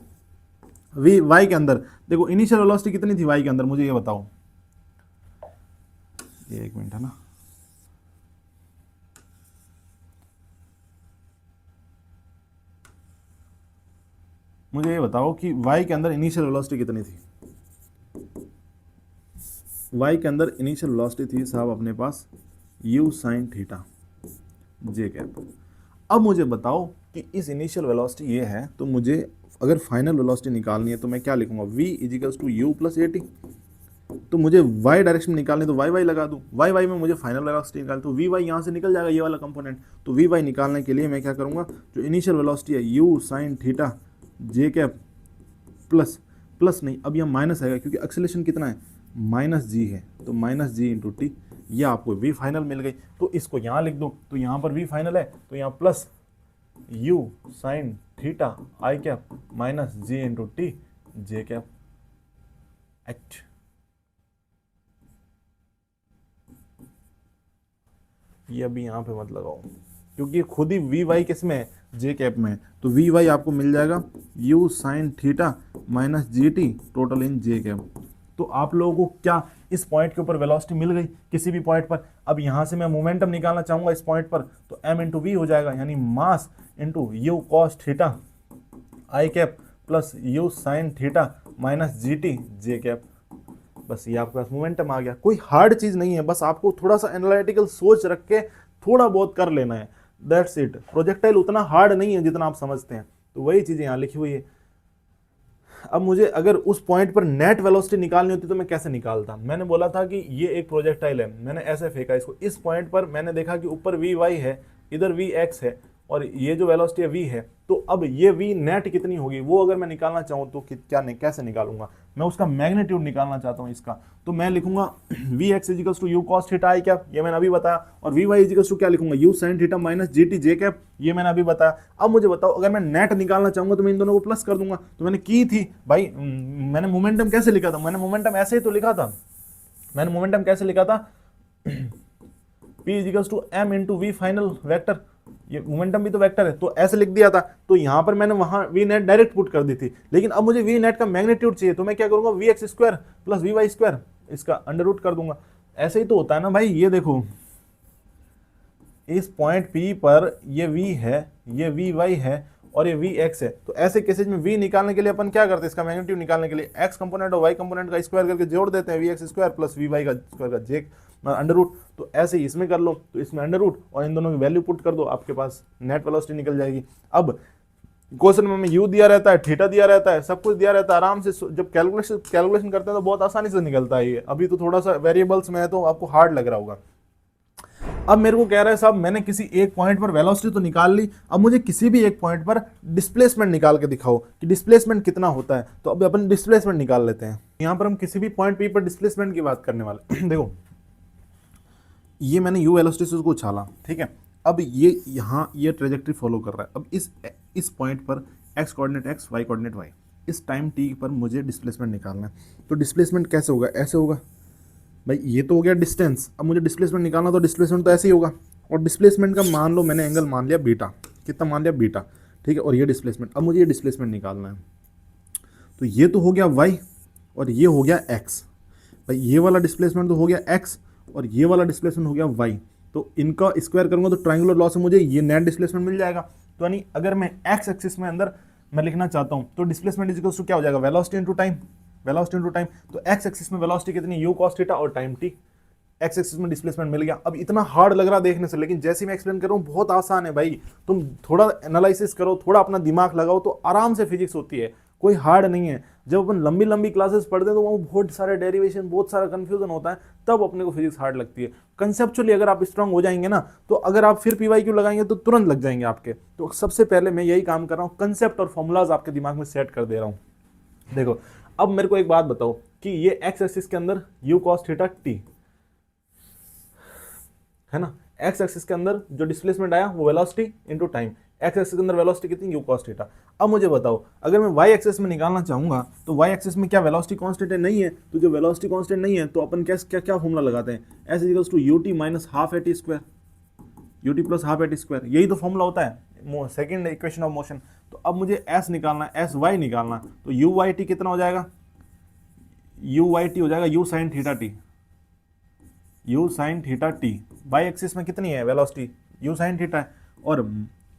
Speaker 1: vy के अंदर, देखो इनिशियल वेलोसिटी कितनी थी y के अंदर, मुझे ये बताओ। ये एक मिनट है ना, मुझे ये बताओ कि y के अंदर इनिशियल वेलोसिटी कितनी थी? y के अंदर इनिशियल वेलोसिटी थी साहब अपने पास u sin theta J cap. अब मुझे बताओ कि इस इनिशियल वेलोसिटी ये है, तो मुझे अगर फाइनल वेलोसिटी निकालनी है तो मैं क्या लिखूंगा? v equals to u plus a t. तो मुझे y डायरेक्शन में निकालनी है तो वाई वाई लगा दूँ, वाई वाई में मुझे फाइनल वेलोसिटी निकालनी, तो वी वाई यहाँ से निकल जाएगा ये वाला कंपोनेंट। तो वी वाई निकालने के लिए मैं क्या करूँगा, जो इनिशियल वेलोसिटी है u sin theta J cap plus plus नहीं, अब यहाँ माइनस आएगा क्योंकि एक्सेलेरेशन कितना है माइनस जी है, तो माइनस जी इंटू टी, ये आपको वी फाइनल मिल गई। तो इसको यहाँ लिख दो, तो यहाँ पर वी फाइनल है तो यहाँ प्लस u sin थीटा आई कैप माइनस जी इंटू टी जे कैप एच। ये अभी यहाँ पे मत लगाओ क्योंकि ये खुद ही वी वाई किस में है जे कैप में, तो वी वाई आपको मिल जाएगा u sin theta minus G T total in J cap. तो आप लोगों को क्या इस पॉइंट के ऊपर वेलोसिटी मिल गई किसी भी पॉइंट पर। अब यहाँ से मैं मोमेंटम निकालना चाहूँगा इस पॉइंट पर तो m इंटू वी हो जाएगा, यानी mass into you cos theta I cap plus you sine theta minus G T J cap. बस ये आपके पास मोमेंटम आ गया। कोई हार्ड चीज़ नहीं है, बस आपको थोड़ा सा एनालिटिकल सोच रख के थोड़ा बहुत कर लेना है, दैट्स इट। प्रोजेक्टाइल उतना हार्ड नहीं है जितना आप समझते हैं, तो वही चीज़ें यहाँ लिखी हुई है। अब मुझे अगर उस पॉइंट पर नेट वेलोसिटी निकालनी होती तो मैं कैसे निकालता? मैंने बोला था कि ये एक प्रोजेक्टाइल है, मैंने ऐसे फेंका इसको, इस पॉइंट पर मैंने देखा कि ऊपर वी वाई है, इधर वी एक्स है और ये जो वेलोसिटी है वी है, तो अब ये वी नेट कितनी होगी वो अगर मैं निकालना चाहूँ तो क्या नहीं, कैसे निकालूंगा? मैं उसका मैग्नीट्यूड निकालना चाहता हूँ इसका, तो मैं लिखूंगा v x equals to u cos theta I cap, ये मैंने अभी बताया, और वी वाई इजिकल्स टू क्या लिखूंगा you sine theta minus G T J cap, ये मैंने अभी बताया। अब मुझे बताओ अगर मैं नेट निकालना चाहूंगा तो मैं इन दोनों को प्लस कर दूंगा, तो मैंने की थी भाई। मैंने मोमेंटम कैसे लिखा था? मैंने मोमेंटम ऐसे ही तो लिखा था। मैंने मोमेंटम कैसे लिखा था? P equals to m into v final vector, ये मोमेंटम भी तो वेक्टर है, तो ऐसे लिख दिया था। तो यहाँ पर मैंने वहाँ वी नेट डायरेक्ट पुट कर दी थी, लेकिन अब मुझे वी नेट का मैग्नीट्यूड चाहिए, तो मैं क्या करूँगा v x square plus v y square, इसका अंडर रूट कर दूंगा। ऐसे ही तो होता है ना भाई। ये देखो इस पॉइंट P पर ये v है, ये वी वाई है और ये वी एक्स है, तो ऐसे केसेज में वी निकालने के लिए अपन क्या करते हैं, इसका मैग्नीट्यूड निकालने के लिए एक्स कंपोनेंट और वाई कंपोनेंट का स्क्वायर करके जोड़ देते हैं, v x square plus v y का स्क्वायर का जे अंडर रूट। तो ऐसे ही इसमें कर लो, तो इसमें अंडर रूट और इन दोनों की वैल्यू पुट कर दो, आपके पास नेट वेलोसिटी निकल जाएगी। अब क्वेश्चन में हमें यू दिया रहता है, थीटा दिया रहता है, सब कुछ दिया रहता है, आराम से जब कैलकुलेशन करते हैं तो बहुत आसानी से निकलता है ये। अभी तो थोड़ा सा वेरिएबल्स में है तो आपको हार्ड लग रहा होगा। अब मेरे को कह रहा है साहब मैंने किसी एक पॉइंट पर वेलोसिटी तो निकाल ली, अब मुझे किसी भी एक पॉइंट पर डिस्प्लेसमेंट निकाल के दिखाओ कि डिस्प्लेसमेंट कितना होता है। तो अब अपन डिस्प्लेसमेंट निकाल लेते हैं। यहाँ पर हम किसी भी पॉइंट पी पर डिस्प्लेसमेंट की बात करने वाले देखो ये मैंने यू वेलोसिटी को उछाला, ठीक है। अब ये यहाँ ये ट्रेजेक्ट्री फॉलो कर रहा है। अब इस पॉइंट पर x coordinate x, y coordinate y, इस टाइम टी पर मुझे डिस्प्लेसमेंट निकालना है। तो डिस्प्लेसमेंट कैसे होगा, ऐसे होगा भाई, ये तो हो गया डिस्टेंस। अब मुझे डिस्प्लेसमेंट निकालना, तो डिस्प्लेसमेंट तो ऐसे ही होगा। और डिस्प्लेसमेंट का मान लो मैंने एंगल मान लिया बीटा, कितना मान लिया बीटा, ठीक है। और ये डिस्प्लेसमेंट, अब मुझे ये डिस्प्लेसमेंट निकालना है। तो ये तो हो गया वाई और ये हो गया एक्स। भाई ये वाला डिस्प्लेसमेंट तो हो गया एक्स और ये वाला डिस्प्लेसमेंट हो गया वाई। तो इनका स्क्वायर करूंगा तो ट्रायंगुलर लॉ से मुझे ये नेट डिस्प्लेसमेंट मिल जाएगा। तो यानी अगर मैं एक्स एक्सिस में अंदर मैं लिखना चाहता हूं तो डिस्प्लेसमेंट इज इक्वल टू क्या हो जाएगा, velocity into time, velocity into time. तो एक्स एक्सिस में वेलोसिटी कितनी, यू कॉस थीटा और टाइम टी। एक्स एक्सिस में डिस्प्लेसमेंट मिल गया। अब इतना हार्ड लग रहा देखने से, लेकिन जैसे मैं एक्सप्लेन कर रहा हूँ बहुत आसान है भाई। तुम थोड़ा एनालिसिस करो, थोड़ा अपना दिमाग लगाओ तो आराम से फिजिक्स होती है, कोई हार्ड नहीं है। जब अपन लंबी लंबी क्लासेस पढ़ते हैं तो वहाँ बहुत सारे डेरिवेशन, बहुत सारा कंफ्यूजन होता है, तब अपने को फिजिक्स हार्ड लगती है। कंसेप्चुअली अगर आप स्ट्रांग हो जाएंगे ना, तो अगर आप फिर पीवाईक्यू लगाएंगे तो तुरंत लग जाएंगे आपके। तो सबसे पहले मैं यही काम कर रहा हूँ, कंसेप्ट और फॉर्मूलाज आपके दिमाग में सेट कर दे रहा हूँ। देखो अब मेरे को एक बात बताओ कि ये एक्स एक्सिस के अंदर यू कॉस थीटा टी है ना, एक्स एक्सिस के अंदर जो डिस्प्लेसमेंट आया वो velocity into time, x axis के अंदर वेलोसिटी कितनी, यू कॉस थीटा। अब मुझे बताओ अगर मैं वाई एक्सिस में निकालना चाहूंगा तो वाई एक्सिस में क्या वेलोसिटी कांस्टेंट है, नहीं है। तो जो वेलोसिटी कांस्टेंट नहीं है तो अपन क्या क्या क्या फॉर्मूला लगाते हैं, s equals to u t minus half a t square, u t plus half a t square, यही तो फॉर्मूला होता है सेकंड इक्वेशन ऑफ मोशन। तो अब मुझे एस निकालना है, एस वाई निकालना, तो यू वाई टी कितना हो जाएगा, यू वाई टी हो जाएगा u sine theta t, u sine theta t. Y axis में कितनी है वेलोसिटी, यू साइन थीटा है, और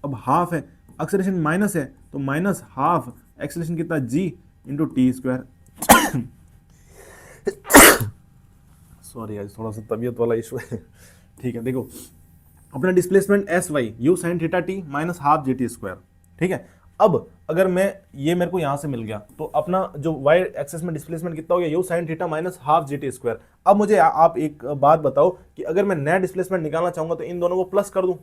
Speaker 1: अब हाफ है, एक्सेलरेशन माइनस है तो माइनस हाफ एक्सेलरेशन कितना, जी इंटू टी स्क्वायर। सॉरी आज थोड़ा सा तबीयत वाला इशू है, ठीक है। देखो अपना displacement S why you sine theta T minus half G T square, ठीक है। अब अगर मैं ये मेरे को यहाँ से मिल गया तो अपना जो वाई एक्सिस में डिस्प्लेसमेंट कितना हो गया, you sine theta minus half G T square. अब मुझे आप एक बात बताओ कि अगर मैं नेट डिस्प्लेसमेंट निकालना चाहूंगा तो इन दोनों को प्लस कर दूं,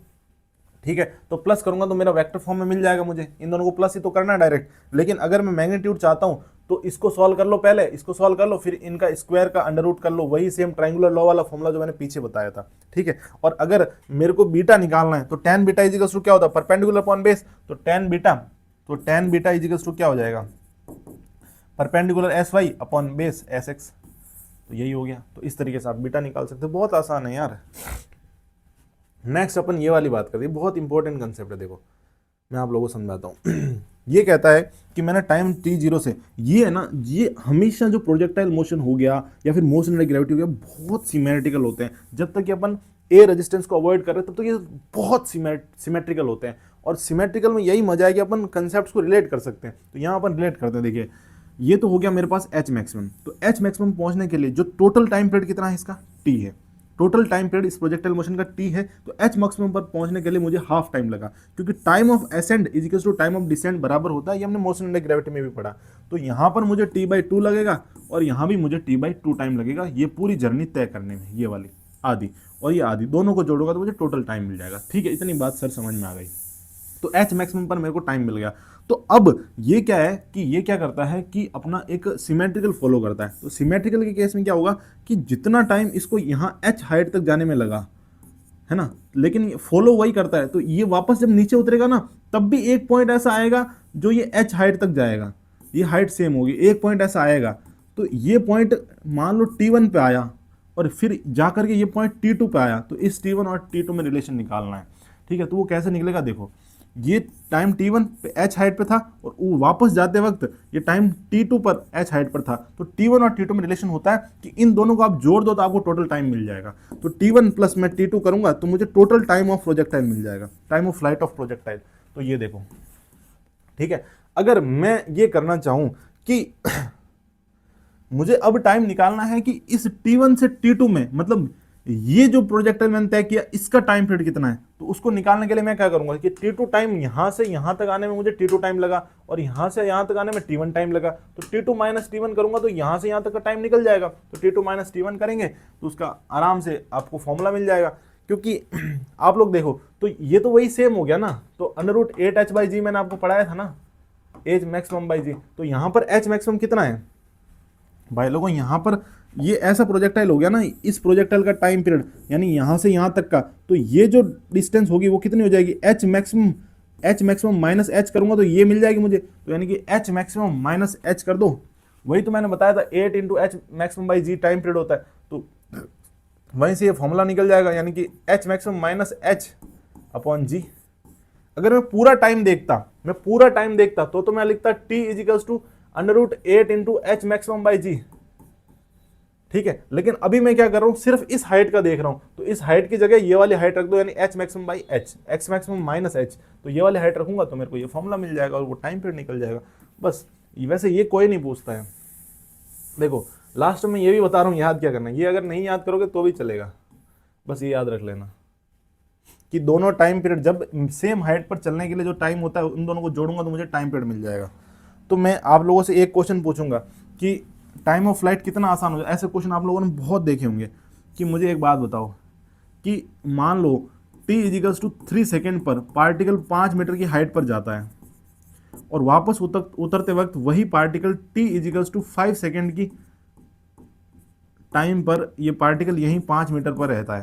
Speaker 1: ठीक है। तो प्लस करूंगा तो मेरा वेक्टर फॉर्म में मिल जाएगा, मुझे इन दोनों को प्लस ही तो करना है डायरेक्ट। लेकिन अगर मैं मैग्नीट्यूड चाहता हूं तो इसको सॉल्व कर लो, पहले इसको सॉल्व कर लो, फिर इनका स्क्वायर का अंडर रूट कर लो, वही सेम ट्रायंगुलर लॉ वाला फॉर्मूला जो मैंने पीछे बताया था, ठीक है। और अगर मेरे को बीटा निकालना है तो tan beta is equals to क्या होता है, परपेंडिकुलर अपॉन बेस। तो tan beta is equals to क्या हो जाएगा, perpendicular as y upon base as x. तो यही हो गया। तो इस तरीके से आप बीटा निकाल सकते हो, बहुत आसान है यार। नेक्स्ट अपन ये वाली बात करते हैं, बहुत इंपॉर्टेंट कंसेप्ट है। देखो मैं आप लोगों को समझाता हूँ। ये कहता है कि मैंने टाइम टी जीरो से, ये है ना, ये हमेशा जो प्रोजेक्टाइल मोशन हो गया या फिर मोशन एंड ग्रेविटी हो गया बहुत सिमेट्रिकल होते हैं। जब तक कि अपन ए रेजिस्टेंस को अवॉइड कर रहे हैं तब तक ये बहुत सिमेट्रिकल होते हैं। और सिमेट्रिकल में यही मजा है कि अपन कंसेप्ट को रिलेट कर सकते हैं। तो यहाँ अपन रिलेट करते हैं। देखिए ये तो हो गया मेरे पास एच मैक्सिमम। तो एच मैक्सिमम पहुंचने के लिए जो टोटल टाइम पीरियड कितना है इसका, टी है। टोटल टाइम पीरियड इस प्रोजेक्टाइल मोशन का टी है। तो एच मैक्सिमम पर पहुंचने के लिए मुझे हाफ टाइम लगा, क्योंकि time of ascend is equal to time of descend बराबर होता है। ये हमने मोशन एंड ग्रेविटी में भी पढ़ा। तो यहाँ पर मुझे t/2 लगेगा और यहाँ भी मुझे t/2 टाइम लगेगा, ये पूरी जर्नी तय करने में। ये वाली आधी और ये आधी दोनों को जोड़ोगा तो मुझे टोटल टाइम मिल जाएगा। ठीक है, इतनी बात सर समझ में आ गई। तो एच मैक्सिमम पर मेरे को टाइम मिल गया। तो अब ये क्या है कि ये क्या करता है कि अपना एक सिमेट्रिकल फॉलो करता है। तो सिमेट्रिकल के केस में क्या होगा कि जितना टाइम इसको यहाँ एच हाइट तक जाने में लगा है ना, लेकिन फॉलो वही करता है। तो ये वापस जब नीचे उतरेगा ना, तब भी एक पॉइंट ऐसा आएगा जो ये एच हाइट तक जाएगा, ये हाइट सेम होगी, एक पॉइंट ऐसा आएगा। तो ये पॉइंट मान लो T1 पे आया और फिर जा करके ये पॉइंट T2 पे आया। तो इस T1 और T2 में रिलेशन निकालना है। ठीक है, तो वो कैसे निकलेगा, देखो ये टाइम T1 पे एच हाइट पे था और वो वापस जाते वक्त ये टाइम T2 पर एच हाइट पर था। तो T1 और T2 में रिलेशन होता है कि इन दोनों को आप जोड़ दो तो आपको टोटल टाइम मिल जाएगा। तो T1 प्लस मैं T2 करूंगा तो मुझे टोटल टाइम ऑफ प्रोजेक्टाइल मिल जाएगा, time of flight of projectile. तो ये देखो ठीक है। अगर मैं ये करना चाहूं कि मुझे अब टाइम निकालना है कि इस T1 से T2 में, मतलब ये जो प्रोजेक्टाइल मैंने तय किया इसका टाइम पीरियड कितना है, तो उसको निकालने के लिए मैं क्या करूंगा कि T2 टाइम यहां से यहां तक आने में मुझे T2 टाइम लगा और यहां से यहां तक आने में T1 टाइम लगा, तो T2 माइनस T1 करूंगा तो यहां से यहां तक का टाइम निकल जाएगा। तो T2 माइनस T1 करेंगे तो उसका आराम से आपको फॉर्मूला मिल जाएगा। क्योंकि आप लोग देखो तो ये तो वही सेम हो गया ना, तो √8h/g मैंने आपको पढ़ाया था ना, एच मैक्सिमम बाई जी। तो यहां पर एच मैक्सिमम कितना है भाई लोगों, यहां पर ये ऐसा प्रोजेक्टाइल हो गया ना, इस प्रोजेक्टाइल का टाइम पीरियड यानी यहां से यहां तक का, तो ये जो डिस्टेंस होगी वो कितनी हो जाएगी, एच मैक्सिमम माइनस एच करूंगा तो ये मिल जाएगी मुझे, तो यानी कि एच मैक्सिमम माइनस एच कर दो, वही तो मैंने बताया था 8 into H maximum by g time period होता है, तो वहीं से ये फॉर्मूला निकल जाएगा, यानी कि H maximum minus H upon G. अगर मैं पूरा टाइम देखता तो मैं लिखता t equals two √8 into H maximum by G, ठीक है। लेकिन अभी मैं क्या कर रहा हूं, सिर्फ इस हाइट का देख रहा हूं, तो इस हाइट की जगह ये वाली हाइट रख दो, यानी H maximum by H, x maximum minus H, तो ये वाली हाइट रखूंगा तो मेरे को ये फॉर्मूला मिल जाएगा और वो टाइम पीरियड निकल जाएगा। बस वैसे ये कोई नहीं पूछता है। देखो लास्ट में ये भी बता रहा हूं याद क्या करना है, ये अगर नहीं याद करोगे तो भी चलेगा, बस ये याद रख लेना कि दोनों टाइम पीरियड जब सेम हाइट पर चलने के लिए जो टाइम होता है उन दोनों को जोड़ूंगा तो मुझे टाइम पीरियड मिल जाएगा। तो मैं आप लोगों से एक क्वेश्चन पूछूंगा कि टाइम ऑफ फ्लाइट कितना आसान हो जाए, ऐसे क्वेश्चन आप लोगों ने बहुत देखे होंगे कि मुझे एक बात बताओ कि मान लो t इजिकल्स टू 3 सेकेंड पर पार्टिकल 5 मीटर की हाइट पर जाता है और वापस उतरते वक्त वही particle t equals to 5 second की टाइम पर ये पार्टिकल यहीं 5 मीटर पर रहता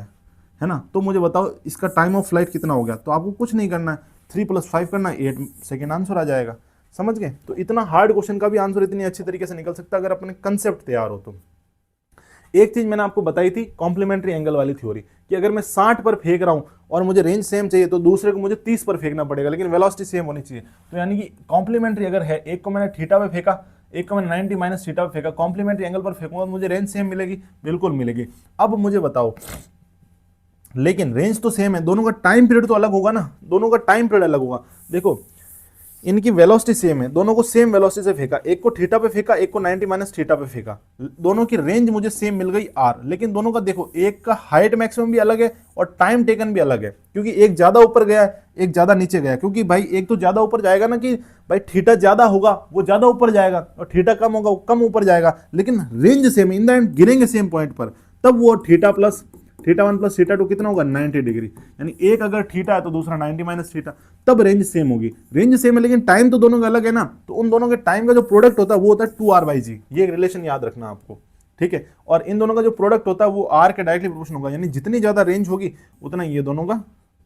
Speaker 1: है ना, तो मुझे बताओ इसका टाइम ऑफ फ्लाइट कितना हो गया। तो आपको कुछ नहीं करना है, 3 + 5 करना है, 8 सेकेंड आंसर आ जाएगा। समझ गए। तो इतना हार्ड क्वेश्चन का भी आंसर इतनी अच्छी तरीके से निकल सकता है अगर अपने कंसेप्ट तैयार हो तो। एक चीज मैंने आपको बताई थी कॉम्प्लीमेंट्री एंगल वाली थ्योरी, कि अगर मैं 60 पर फेंक रहा हूं और मुझे रेंज सेम चाहिए तो दूसरे को मुझे 30 पर फेंकना पड़ेगा, लेकिन वेलोसिटी सेम होनी चाहिए। तो यानी कि कॉम्प्लीमेंट्री अगर है, एक को मैंने थीटा पे फेंका, एक को मैंने 90 माइनस थीटा पे फेंका, कॉम्प्लीमेंट्री एंगल पर फेंकूंगा मुझे रेंज सेम मिलेगी, बिल्कुल मिलेगी। अब मुझे बताओ, लेकिन रेंज तो सेम है, दोनों का टाइम पीरियड तो अलग होगा ना, दोनों का टाइम पीरियड अलग होगा। देखो इनकी वेलोसिटी सेम है, दोनों को सेम वेलोसिटी से फेंका, एक को थीटा पे फेंका, एक को 90 माइनस थीटा पे फेंका, दोनों की रेंज मुझे सेम मिल गई r, लेकिन दोनों का देखो एक का हाइट मैक्सिमम भी अलग है और टाइम टेकन भी अलग है, क्योंकि एक ज्यादा ऊपर गया है एक ज्यादा नीचे गया, क्योंकि भाई एक तो ज्यादा ऊपर जाएगा ना, कि भाई थीटा ज्यादा होगा वो ज्यादा ऊपर जाएगा और थीटा कम होगा वो कम ऊपर जाएगा, लेकिन range same, in the end गिरेंगे सेम पॉइंट पर, तब वो थीटा 1 + थीटा 2 कितना होगा 90 डिग्री, यानी एक अगर थीटा है तो दूसरा 90 माइनस थीटा, तब रेंज सेम होगी। रेंज सेम है लेकिन टाइम तो दोनों का अलग है ना, तो उन दोनों के टाइम का जो प्रोडक्ट होता है वो होता है 2r/g, ये रिलेशन याद रखना आपको, ठीक है। और इन दोनों का जो प्रोडक्ट होता है वो r के डायरेक्टली प्रोपोर्शनल होगा, यानी जितनी ज्यादा रेंज होगी उतना ये दोनों का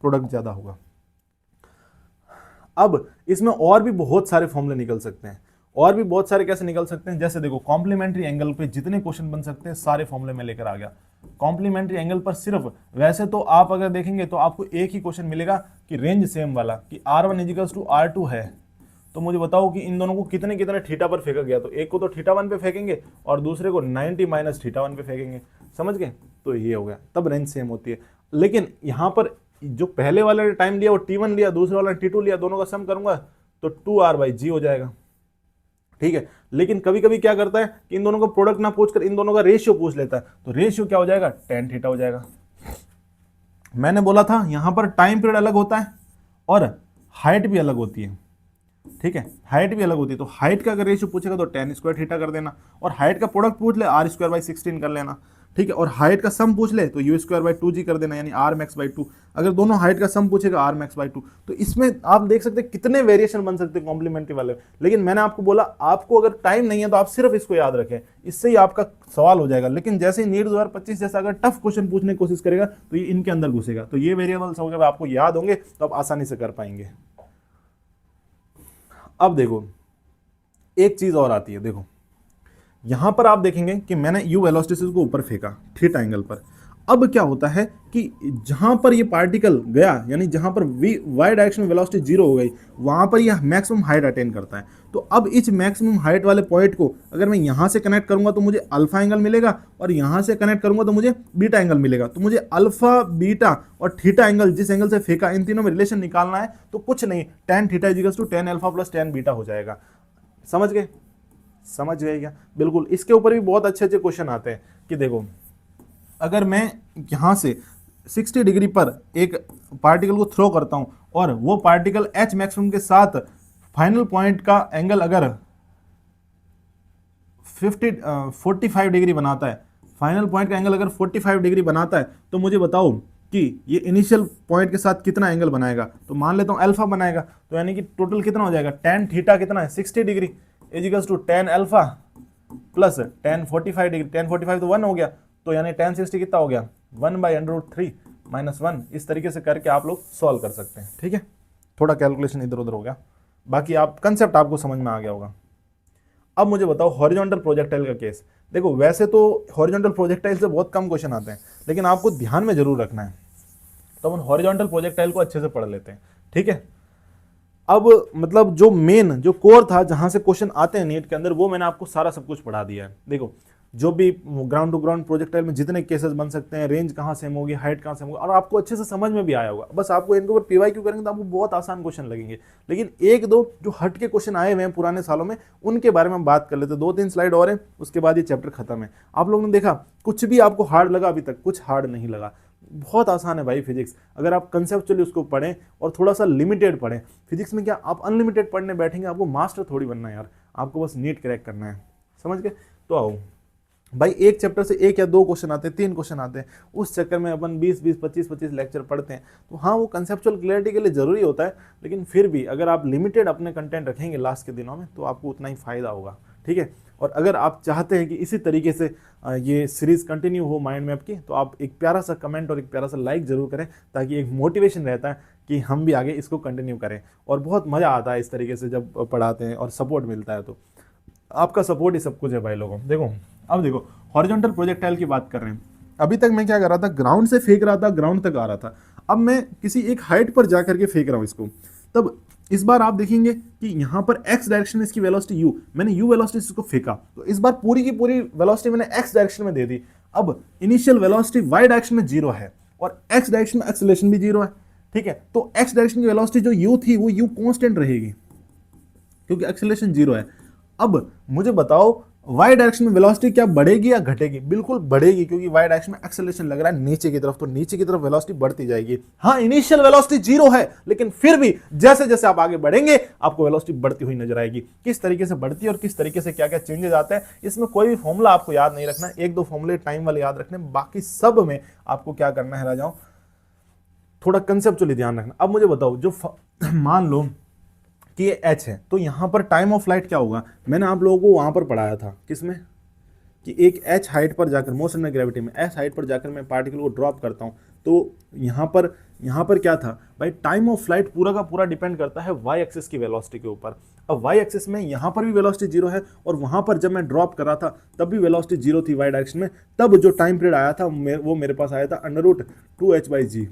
Speaker 1: प्रोडक्ट ज्यादा होगा। अब इसमें और भी बहुत सारे फॉर्मूले निकल सकते हैं, और भी बहुत सारे कैसे निकल सकते हैं, जैसे देखो कॉम्प्लीमेंट्री एंगल पे जितने क्वेश्चन बन सकते हैं सारे फॉर्मूले में लेकर आ गया। कॉम्प्लीमेंट्री एंगल पर सिर्फ, वैसे तो आप अगर देखेंगे तो आपको एक ही क्वेश्चन मिलेगा कि रेंज सेम वाला, कि r1 इजिकल्स टू r2 है, तो मुझे बताओ कि इन दोनों को कितने कितने थीटा पर फेंका गया, तो एक को तो थीटा 1 पे फेंकेंगे और दूसरे को 90 माइनस थीटा 1 पे फेंकेंगे, समझ गए। तो ये हो गया, तब रेंज सेम होती है। लेकिन यहाँ पर जो पहले वाले ने टाइम लिया वो t1 लिया, दूसरे वाला ने t2 लिया, दोनों का सम करूंगा तो 2r/g हो जाएगा, ठीक है। लेकिन कभी कभी क्या करता है कि इन दोनों का प्रोडक्ट ना पूछकर इन दोनों का रेशियो पूछ लेता है, तो रेशियो क्या हो जाएगा tan थीटा हो जाएगा। मैंने बोला था यहां पर टाइम पीरियड अलग होता है और हाइट भी अलग होती है, ठीक है, हाइट भी अलग होती है। तो हाइट का अगर रेशियो पूछेगा तो tan² थीटा कर देना, और हाइट का प्रोडक्ट पूछ ले r²/16 कर लेना, ठीक है। और हाइट का सम पूछ ले तो u²/2g कर देना, यानी r_max/2। अगर दोनों हाइट का सम पूछेगा r_max/2। तो इसमें आप देख सकते हैं कितने वेरिएशन बन सकते हैं कॉम्प्लीमेंट्री वाले। लेकिन मैंने आपको बोला आपको अगर टाइम नहीं है तो आप सिर्फ इसको याद रखें, इससे ही आपका सवाल हो जाएगा। लेकिन जैसे ही नीट 2025 जैसा अगर टफ क्वेश्चन पूछने की कोशिश करेगा तो ये इनके अंदर घुसेगा। तो ये वेरिएबल्स अगर आपको याद होंगे तो आप आसानी से कर पाएंगे। अब देखो एक चीज और आती है, देखो यहां पर आप देखेंगे कि मैंने यू वेलोसिटी को ऊपर फेंका थीटा एंगल पर। अब क्या होता है कि जहां पर ये पार्टिकल गया, यानी जहां पर वाई डायरेक्शन में वेलोसिटी जीरो हो गई, वहां पर यह मैक्सिमम हाइट अटेन करता है। तो अब इस मैक्सिमम हाइट वाले पॉइंट को अगर मैं यहां से कनेक्ट करूंगा तो मुझे अल्फा एंगल मिलेगा, और यहां से कनेक्ट करूंगा तो मुझे बीटा एंगल मिलेगा। तो मुझे अल्फा, बीटा और थीटा एंगल, जिस एंगल से फेंका, इन तीनों में रिलेशन निकालना है। तो कुछ नहीं, tan theta equals to tan alpha plus tan beta हो जाएगा। समझ गए? समझ गए क्या? बिल्कुल। इसके ऊपर भी बहुत अच्छे अच्छे क्वेश्चन आते हैं कि देखो, अगर मैं यहां से 60 डिग्री पर एक पार्टिकल को थ्रो करता हूं और वो पार्टिकल एच मैक्सिमम के साथ फाइनल पॉइंट का एंगल अगर 45 डिग्री बनाता है, फाइनल पॉइंट का एंगल अगर 45 डिग्री बनाता है, तो मुझे बताओ कि ये इनिशियल पॉइंट के साथ कितना एंगल बनाएगा। तो मान लेता हूं अल्फा बनाएगा, तो यानी कि टोटल कितना हो जाएगा, tan थीटा कितना है 60 degree equals to tan alpha plus tan 45 degree, tan 45 तो 1 हो गया, तो यानी tan 60 कितना हो गया 1/√3 - 1। इस तरीके से करके आप लोग सॉल्व कर सकते हैं। ठीक है, थोड़ा कैलकुलेशन इधर उधर हो गया, बाकी आप कंसेप्ट आपको समझ में आ गया होगा। अब मुझे बताओ हॉरिजॉन्टल प्रोजेक्टाइल का केस। देखो वैसे तो हॉरिजॉन्टल प्रोजेक्टाइल से बहुत कम क्वेश्चन आते हैं, लेकिन आपको ध्यान में जरूर रखना है। तो हम हॉरिजॉन्टल प्रोजेक्टाइल को अच्छे से पढ़ लेते हैं। ठीक है, अब मतलब जो मेन जो कोर था, जहां से क्वेश्चन आते हैं नीट के अंदर, वो मैंने आपको सारा सब कुछ पढ़ा दिया है। देखो जो भी ग्राउंड टू ग्राउंड प्रोजेक्टाइल में जितने केसेस बन सकते हैं, रेंज कहाँ सेम होगी, हाइट कहाँ सेम होगी, और आपको अच्छे से समझ में भी आया होगा। बस आपको इनके ऊपर पीवाईक्यू करेंगे तो आपको बहुत आसान क्वेश्चन लगेंगे, लेकिन एक दो जो हट के क्वेश्चन आए हुए हैं पुराने सालों में, उनके बारे में हम बात कर लेते हैं। 2-3 स्लाइड और हैं, उसके बाद ये चैप्टर खत्म है। आप लोगों ने देखा कुछ भी आपको हार्ड लगा? अभी तक कुछ हार्ड नहीं लगा, बहुत आसान है भाई फिजिक्स। अगर आप कंसेप्चुअली उसको पढ़ें और थोड़ा सा लिमिटेड पढ़ें। फिजिक्स में क्या आप अनलिमिटेड पढ़ने बैठेंगे? आपको मास्टर थोड़ी बनना है यार, आपको बस नीट क्रैक करना है। समझ गए? तो आओ भाई, एक चैप्टर से 1 या 2 क्वेश्चन आते हैं, 3 क्वेश्चन आते हैं, उस चक्कर में अपन 20-20, 25-25 लेक्चर पढ़ते हैं। तो हाँ, वो कंसेप्चुअल क्लैरिटी के लिए जरूरी होता है, लेकिन फिर भी अगर आप लिमिटेड अपने कंटेंट रखेंगे लास्ट के दिनों में, तो आपको उतना ही फायदा होगा। ठीक है, और अगर आप चाहते हैं कि इसी तरीके से ये सीरीज कंटिन्यू हो माइंड मैप की, तो आप एक प्यारा सा कमेंट और एक प्यारा सा लाइक जरूर करें, ताकि एक मोटिवेशन रहता है कि हम भी आगे इसको कंटिन्यू करें। और बहुत मज़ा आता है इस तरीके से जब पढ़ाते हैं और सपोर्ट मिलता है। तो आपका सपोर्ट ही सब कुछ है भाई लोगों। देखो अब देखो, हॉरिजॉन्टल प्रोजेक्टाइल की बात कर रहे हैं। अभी तक मैं क्या कर रहा था, ग्राउंड से फेंक रहा था, ग्राउंड तक आ रहा था। अब मैं किसी एक हाइट पर जाकर के फेंक रहा हूँ इसको। तब इस बार आप देखेंगे कि यहाँ पर x डायरेक्शन इसकी वेलोसिटी u, मैंने u वेलोसिटी इसको फेंका, तो इस बार पूरी की पूरी वेलोसिटी मैंने x डायरेक्शन में दे दी। अब इनिशियल वेलोसिटी y डायरेक्शन में 0 है और x डायरेक्शन में एक्सेलरेशन भी 0 है। ठीक है, तो x डायरेक्शन की वेलोसिटी जो u थी वो u कांस्टेंट रहेगी, क्योंकि एक्सेलरेशन 0 है। अब मुझे बताओ y डायरेक्शन में वेलोसिटी क्या बढ़ेगी या घटेगी? बिल्कुल बढ़ेगी, क्योंकि y डायरेक्शन में एक्सेलरेशन लग रहा है नीचे की तरफ, तो नीचे की तरफ वेलोसिटी बढ़ती जाएगी। हाँ, इनिशियल वेलोसिटी 0 है, लेकिन फिर भी जैसे जैसे आप आगे बढ़ेंगे आपको वेलोसिटी बढ़ती हुई नजर आएगी। किस तरीके से बढ़ती है और किस तरीके से क्या क्या चेंजेस आते हैं, इसमें कोई भी फॉर्मूला आपको याद नहीं रखना। 1-2 फॉर्मूले टाइम वाले याद रखने, बाकी सब में आपको क्या करना है राजाओं, थोड़ा कंसेप्चुअली ध्यान रखना। अब मुझे बताओ, जो मान लो कि ये h है, तो यहाँ पर टाइम ऑफ फ्लाइट क्या होगा? मैंने आप लोगों को वहाँ पर पढ़ाया था, किसमें, कि एक h हाइट पर जाकर, मोशन में ग्रेविटी में h हाइट पर जाकर मैं पार्टिकल को ड्रॉप करता हूँ, तो यहाँ पर क्या था भाई, टाइम ऑफ फ्लाइट पूरा का पूरा डिपेंड करता है y एक्सिस की वेलोसिटी के ऊपर। अब y एक्सिस में यहाँ पर भी वेलोसिटी 0 है, और वहाँ पर जब मैं ड्रॉप कर रहा था तब भी वेलोसिटी 0 थी y डायरेक्शन में। तब जो टाइम पीरियड आया था वो मेरे पास आया था √2h/g,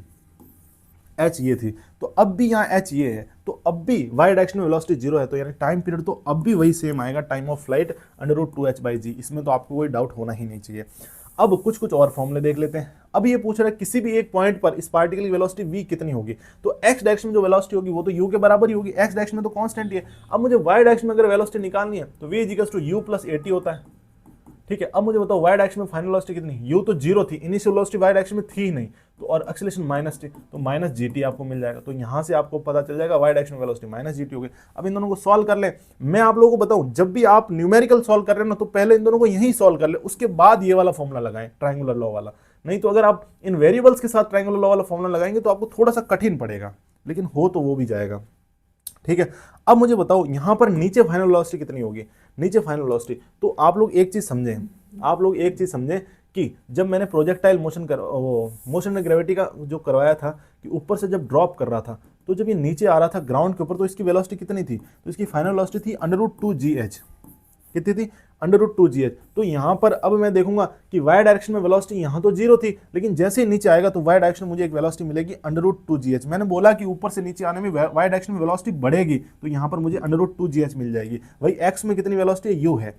Speaker 1: h ये थी। तो अब भी यहाँ h ये है, तो अब भी y डायरेक्शन में वेलोसिटी 0 है, तो यानी टाइम पीरियड तो अब भी वही सेम आएगा, टाइम ऑफ फ्लाइट √2h/g। इसमें तो आपको कोई डाउट होना ही नहीं चाहिए। अब कुछ और फॉर्मूले देख लेते हैं। अब ये पूछ रहा है किसी भी एक पॉइंट पर इस पार्टिकल की वेलोसिटी v कितनी होगी, तो x डायरेक्शन में जो वेलोसिटी होगी वो तो u के बराबर ही होगी, x डायरेक्शन में तो कांस्टेंट ही है। अब मुझे y डायरेक्शन में अगर वेलोसिटी निकालनी है तो v = u + at होता है। ठीक है, अब मुझे बताओ y डायरेक्शन में फाइनल वेलोसिटी कितनी, u तो 0 थी, इनिशियल वेलोसिटी y डायरेक्शन में थी ही नहीं, तो और एक्सेलरेशन माइनस थी, तो -gt आपको मिल जाएगा। तो यहाँ से आपको पता चल जाएगा y डायरेक्शन में वेलोसिटी -gt हो गई। अब इन दोनों को सॉल्व कर ले। मैं आप लोगों को बताऊं, जब भी आप न्यूमेरिकल सॉल्व कर रहे हो ना, तो पहले इन दोनों को यहीं सॉल्व कर ले, उसके बाद ये वाला फॉर्मूला लगाएं, ट्रायंगुलर लॉ वाला। नहीं तो अगर आप इन वेरिएबल्स के साथ ट्रायंगुलर लॉ वाला फॉर्मूला लगाएंगे तो आपको थोड़ा सा कठिन पड़ेगा, लेकिन हो तो वो भी जाएगा। ठीक है, अब मुझे बताओ यहाँ पर नीचे फाइनल वेलोसिटी कितनी होगी, नीचे फाइनल वेलोसिटी। तो आप लोग एक चीज समझें, कि जब मैंने प्रोजेक्टाइल मोशन में ग्रेविटी का जो करवाया था, कि ऊपर से जब ड्रॉप कर रहा था, तो जब ये नीचे आ रहा था ग्राउंड के ऊपर, तो इसकी वेलोसिटी कितनी थी, तो इसकी फाइनल वेलोसिटी थी √2gh। कितनी थी? √2gh। तो यहाँ पर अब मैं देखूंगा कि y डायरेक्शन में वेलोसिटी यहाँ तो 0 थी, लेकिन जैसे ही नीचे आएगा तो y डायरेक्शन में मुझे एक वेलोसिटी मिलेगी √2gh। मैंने बोला कि ऊपर से नीचे आने में y डायरेक्शन में वेलोसिटी बढ़ेगी, तो यहाँ पर मुझे √2gh मिल जाएगी। वही x में कितनी वेलोसिटी है, u है,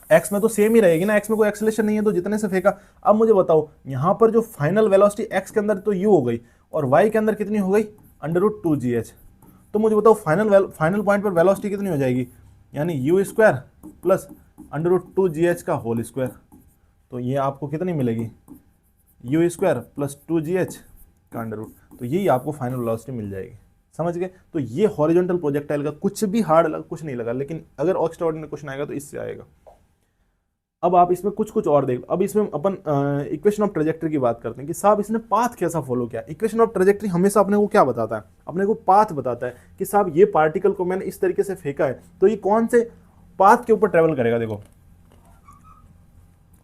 Speaker 1: x में तो सेम ही रहेगी ना, x में कोई एक्सेलरेशन नहीं है तो जितने से फेंका। अब मुझे बताओ यहाँ पर जो फाइनल वेलोसिटी x के अंदर तो u हो गई और y के अंदर कितनी हो गई, √2gh। तो मुझे बताओ फाइनल पॉइंट पर वेलोसिटी कितनी हो जाएगी, यानी u स्क्वायर प्लस √2gh का होल स्क्वायर। तो ये आपको कितनी मिलेगी, u स्क्वायर प्लस 2gh का √। तो यही आपको फाइनल वेलोसिटी मिल जाएगी। समझ गए। तो ये हॉरिजॉन्टल प्रोजेक्टाइल का कुछ भी हार्ड कुछ नहीं लगा, लेकिन अगर एक्स्ट्राऑर्डिनरी क्वेश्चन आएगा तो इससे आएगा। अब आप इसमें कुछ और देख लो। अब इसमें अपन इक्वेशन ऑफ ट्रेजेक्टरी की बात करते हैं कि साहब इसने पाथ कैसा फॉलो किया। इक्वेशन ऑफ ट्रेजेक्टरी हमेशा अपने को क्या बताता है, अपने को पाथ बताता है कि साहब ये पार्टिकल को मैंने इस तरीके से फेंका है तो ये कौन से पाथ के ऊपर ट्रेवल करेगा। देखो,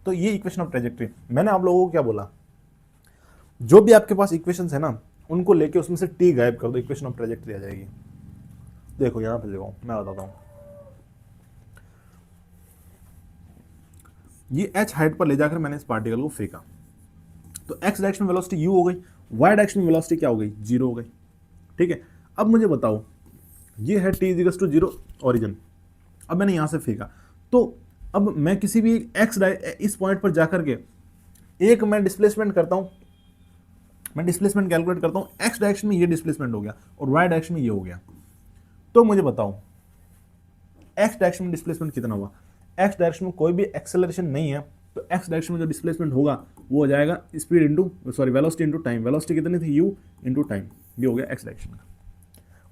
Speaker 1: तो ये इक्वेशन ऑफ ट्रेजेक्टरी। मैंने आप लोगों को क्या बोला, जो भी आपके पास इक्वेशंस है ना उनको लेके उसमें से टी गायब कर दो, इक्वेशन ऑफ ट्रेजेक्टरी आ जाएगी। देखो यहां पे देखो, मैं बताता हूं, ये h हाइट पर ले जाकर मैंने इस पार्टिकल को फेंका, तो x डायरेक्शन में वेलोसिटी u हो गई, y डायरेक्शन में वेलोसिटी क्या हो गई, 0 हो गई। ठीक है, अब मुझे बताओ, ये है t = 0 ओरिजिन। अब मैंने यहां से फेंका, तो अब मैं किसी भी इस पॉइंट पर जाकर के एक मैं डिस्प्लेसमेंट करता हूं, मैं डिस्प्लेसमेंट कैलकुलेट करता हूं, x डायरेक्शन में ये डिस्प्लेसमेंट हो गया और y डायरेक्शन में ये हो गया। तो मुझे बताओ x डायरेक्शन में डिस्प्लेसमेंट कितना हुआ। x डायरेक्शन में कोई भी एक्सेलरेशन नहीं है, तो x डायरेक्शन में जो डिस्प्लेसमेंट होगा वो हो जाएगा speed velocity into time. Velocity कितनी थी, u इंटू टाइम, ये हो गया x डायरेक्शन का।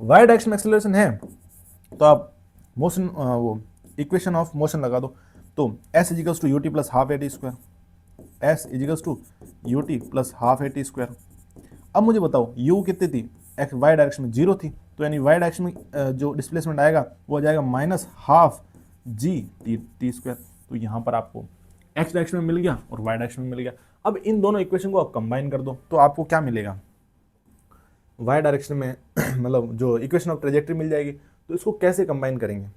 Speaker 1: y डायरेक्शन में एक्सेलरेशन है तो आप मोशन वो इक्वेशन ऑफ मोशन लगा दो, तो s = ut + ½ at², s = ut + ½ at²। अब मुझे बताओ u कितनी थी, x y डायरेक्शन में 0 थी, तो यानी y डायरेक्शन में जो डिस्प्लेसमेंट आएगा वो आ जाएगा -½ g/t²। तो यहाँ पर आपको x डायरेक्शन में मिल गया और y डायरेक्शन में मिल गया। अब इन दोनों इक्वेशन को आप कंबाइन कर दो तो आपको क्या मिलेगा, y डायरेक्शन में मतलब जो इक्वेशन ऑफ ट्रेजेक्टरी मिल जाएगी। तो इसको कैसे कंबाइन करेंगे,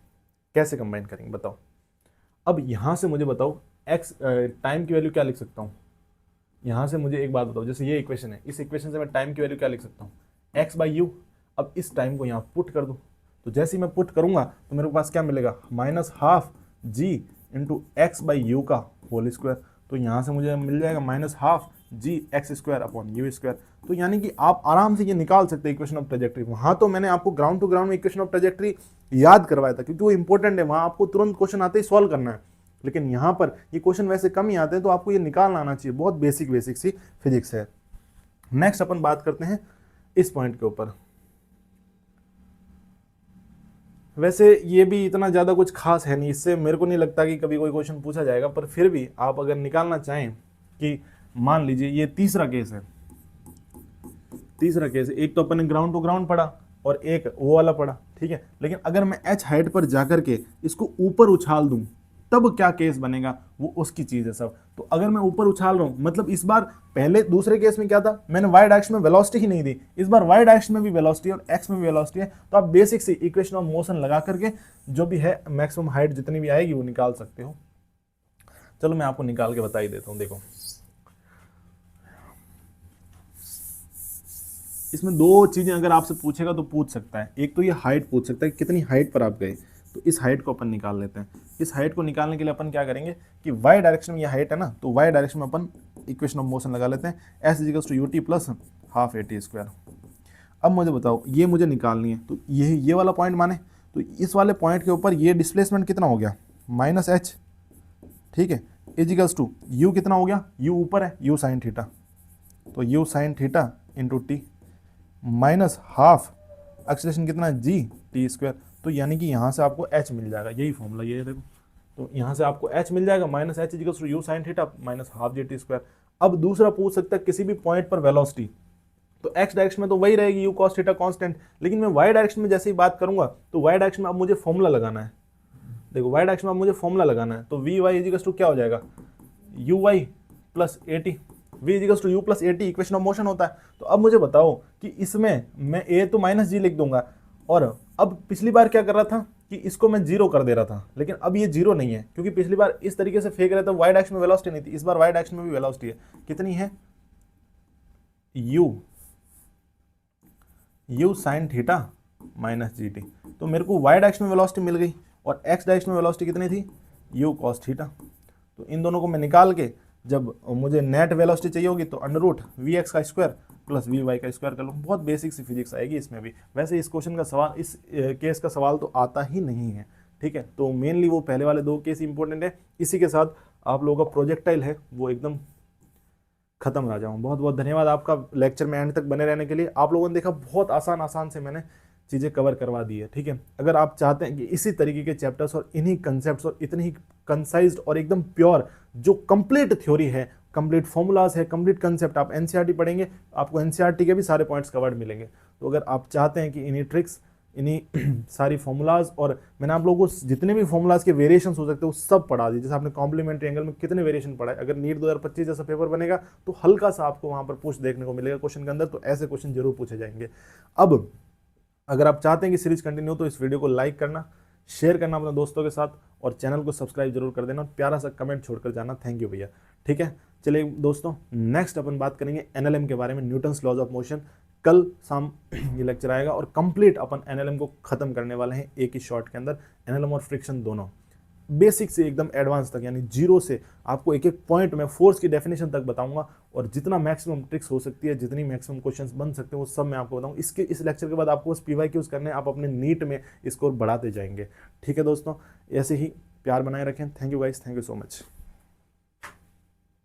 Speaker 1: कैसे कंबाइन करेंगे बताओ। अब यहाँ से मुझे बताओ x टाइम की वैल्यू क्या लिख सकता हूँ। यहाँ से मुझे एक बात बताओ, जैसे ये इक्वेशन है, इस इक्वेशन से मैं टाइम की वैल्यू क्या लिख सकता हूँ, x/u। अब इस टाइम को यहाँ पुट कर दूँ, तो जैसे ही मैं पुट करूंगा तो मेरे पास क्या मिलेगा, -½ g × x/u का होल स्क्वायर। तो यहाँ से मुझे मिल जाएगा -½ g x² / u²। तो यानी कि आप आराम से ये निकाल सकते हैं इक्वेशन ऑफ ट्रेजेक्टरी। वहाँ तो मैंने आपको ग्राउंड टू ग्राउंड में इक्वेशन ऑफ ट्रेजेक्टरी याद करवाया था क्योंकि वो इंपॉर्टेंट है, वहाँ आपको तुरंत क्वेश्चन आते ही सॉल्व करना है। लेकिन यहाँ पर ये क्वेश्चन वैसे कम ही आते हैं तो आपको ये निकालना आना चाहिए, बहुत बेसिक सी फिजिक्स है। नेक्स्ट अपन बात करते हैं इस पॉइंट के ऊपर। वैसे ये भी इतना ज़्यादा कुछ खास है नहीं, इससे मेरे को नहीं लगता कि कभी कोई क्वेश्चन पूछा जाएगा, पर फिर भी आप अगर निकालना चाहें कि मान लीजिए ये तीसरा केस है, एक तो अपन ने ग्राउंड टू ग्राउंड पढ़ा और एक वो वाला पढ़ा, ठीक है। लेकिन अगर मैं h हाइट पर जाकर के इसको ऊपर उछाल दूं तब क्या केस बनेगा, वो उसकी चीज़ है सब। तो अगर मैं ऊपर उछाल रहा हूँ, मतलब इस बार पहले दूसरे केस में क्या था, मैंने y डायरेक्शन में वेलोसिटी ही नहीं दी, इस बार y डायरेक्शन में भी वेलोसिटी और x में भी वेलोसिटी है। तो आप बेसिक सी इक्वेशन ऑफ मोशन लगा करके जो भी है मैक्सिमम हाइट जितनी भी आएगी वो निकाल सकते हो। चलो मैं आपको निकाल के बता ही देता हूँ। देखो इसमें दो चीज़ें अगर आपसे पूछेगा तो पूछ सकता है, एक तो ये हाइट पूछ सकता है कितनी हाइट पर आप गए, तो इस हाइट को अपन निकाल लेते हैं। इस हाइट को निकालने के लिए अपन क्या करेंगे कि y डायरेक्शन में ये हाइट है ना, तो y डायरेक्शन में अपन इक्वेशन ऑफ मोशन लगा लेते हैं, s = ut + ½ at²। अब मुझे बताओ ये मुझे निकालनी है, तो ये वाला पॉइंट माने, तो इस वाले पॉइंट के ऊपर ये डिस्प्लेसमेंट कितना हो गया, -h, ठीक है, = u कितना हो गया, u ऊपर है, u sin थीटा, तो u sin theta × t -½ acceleration कितना है, g/t²। तो यानी कि यहाँ से आपको h मिल जाएगा, यही फॉर्मूला ये है देखो। तो यहाँ से आपको h मिल जाएगा, -h = u sin theta -½ g/t²। अब दूसरा पूछ सकता है किसी भी पॉइंट पर वेलोसिटी, तो x डायरेक्शन में तो वही रहेगी u cos थीटा कांस्टेंट, लेकिन मैं y डायरेक्शन में जैसे ही बात करूंगा तो y डायरेक्शन में अब मुझे फॉर्मूला लगाना है। देखो y डायरेक्शन में अब मुझे फॉर्मूला लगाना है, तो vy = क्या हो जाएगा, uy + at, v = u + at equation of motion होता है। तो अब मुझे बताओ कि इसमें मैं a तो -g लिख दूंगा, और अब पिछली बार क्या कर रहा था, कि इसको मैं जीरो कर दे रहा था, लेकिन अब ये जीरो नहीं है, क्योंकि पिछली बार इस तरीके से फेंक रहे थे वाई डायरेक्शन में वेलोसिटी नहीं थी, इस बार वाई डायरेक्शन में भी वेलोसिटी है। कितनी है? You sine theta minus G T. तो मेरे को वाई डायरेक्शन में वेलोसिटी मिल गई और एक्स डायरेक्शन में वेलोसिटी कितनी थी? You cos theta. तो इन दोनों को मैं निकाल के जब मुझे नेट वेलोसिटी चाहिए होगी तो अंडर रूट वी एक्स का स्क्वायर प्लस वी वाई का स्क्वायर कर लूँ। बहुत बेसिक सी फिजिक्स आएगी इसमें भी। वैसे इस क्वेश्चन का सवाल, इस केस का सवाल तो आता ही नहीं है, ठीक है। तो मेनली वो पहले वाले दो केस इंपॉर्टेंट है। इसी के साथ आप लोगों का प्रोजेक्टाइल है वो एकदम खत्म रह जाऊँ। बहुत बहुत धन्यवाद आपका लेक्चर में एंड तक बने रहने के लिए। आप लोगों ने देखा बहुत आसान आसान से मैंने चीज़ें कवर करवा दी है, ठीक है। अगर आप चाहते हैं कि इसी तरीके के चैप्टर्स और इन्हीं कंसेप्ट्स और इतनी ही कंसाइज्ड और एकदम प्योर जो कंप्लीट थ्योरी है, कंप्लीट फॉर्मूलाज है, कंप्लीट कंसेप्ट, आप एनसीईआरटी पढ़ेंगे, आपको एनसीईआरटी के भी सारे पॉइंट्स कवर्ड मिलेंगे। तो अगर आप चाहते हैं कि इन्हीं ट्रिक्स, इन्हीं सारी फॉर्मूलाज, और मैंने आप लोगों को जितने भी फॉर्मूलाज के वेरिएशंस हो सकते हैं वो सब पढ़ा दी। जैसे आपने कॉम्प्लीमेंट्री एंगल में कितने वेरिएशन पढ़ा है, अगर नीट 2025 जैसा पेपर बनेगा तो हल्का सा आपको वहां पर पूछ देखने को मिलेगा क्वेश्चन के अंदर, तो ऐसे क्वेश्चन जरूर पूछे जाएंगे। अब अगर आप चाहते हैं कि सीरीज कंटिन्यू तो इस वीडियो को लाइक करना, शेयर करना अपने दोस्तों के साथ, और चैनल को सब्सक्राइब जरूर कर देना और प्यारा सा कमेंट छोड़कर जाना। थैंक यू भैया, ठीक है। चलिए दोस्तों, नेक्स्ट अपन बात करेंगे एनएलएम के बारे में, न्यूटन्स लॉज ऑफ मोशन। कल शाम ये लेक्चर आएगा और कंप्लीट अपन एनएलएम को खत्म करने वाले हैं एक ही शॉट के अंदर। एनएलएम और फ्रिक्शन दोनों बेसिक से एकदम एडवांस तक, यानी जीरो से आपको एक एक पॉइंट में फोर्स की डेफिनेशन तक बताऊंगा, और जितना मैक्सिमम ट्रिक्स हो सकती है, जितनी मैक्सिमम क्वेश्चंस बन सकते हैं वो सब मैं आपको बताऊंगा। इस लेक्चर के बाद आपको बस PYQs करने हैं, आप अपने नीट में स्कोर बढ़ाते जाएंगे, ठीक है दोस्तों। ऐसे ही प्यार बनाए रखें। Thank you guys, thank you so much.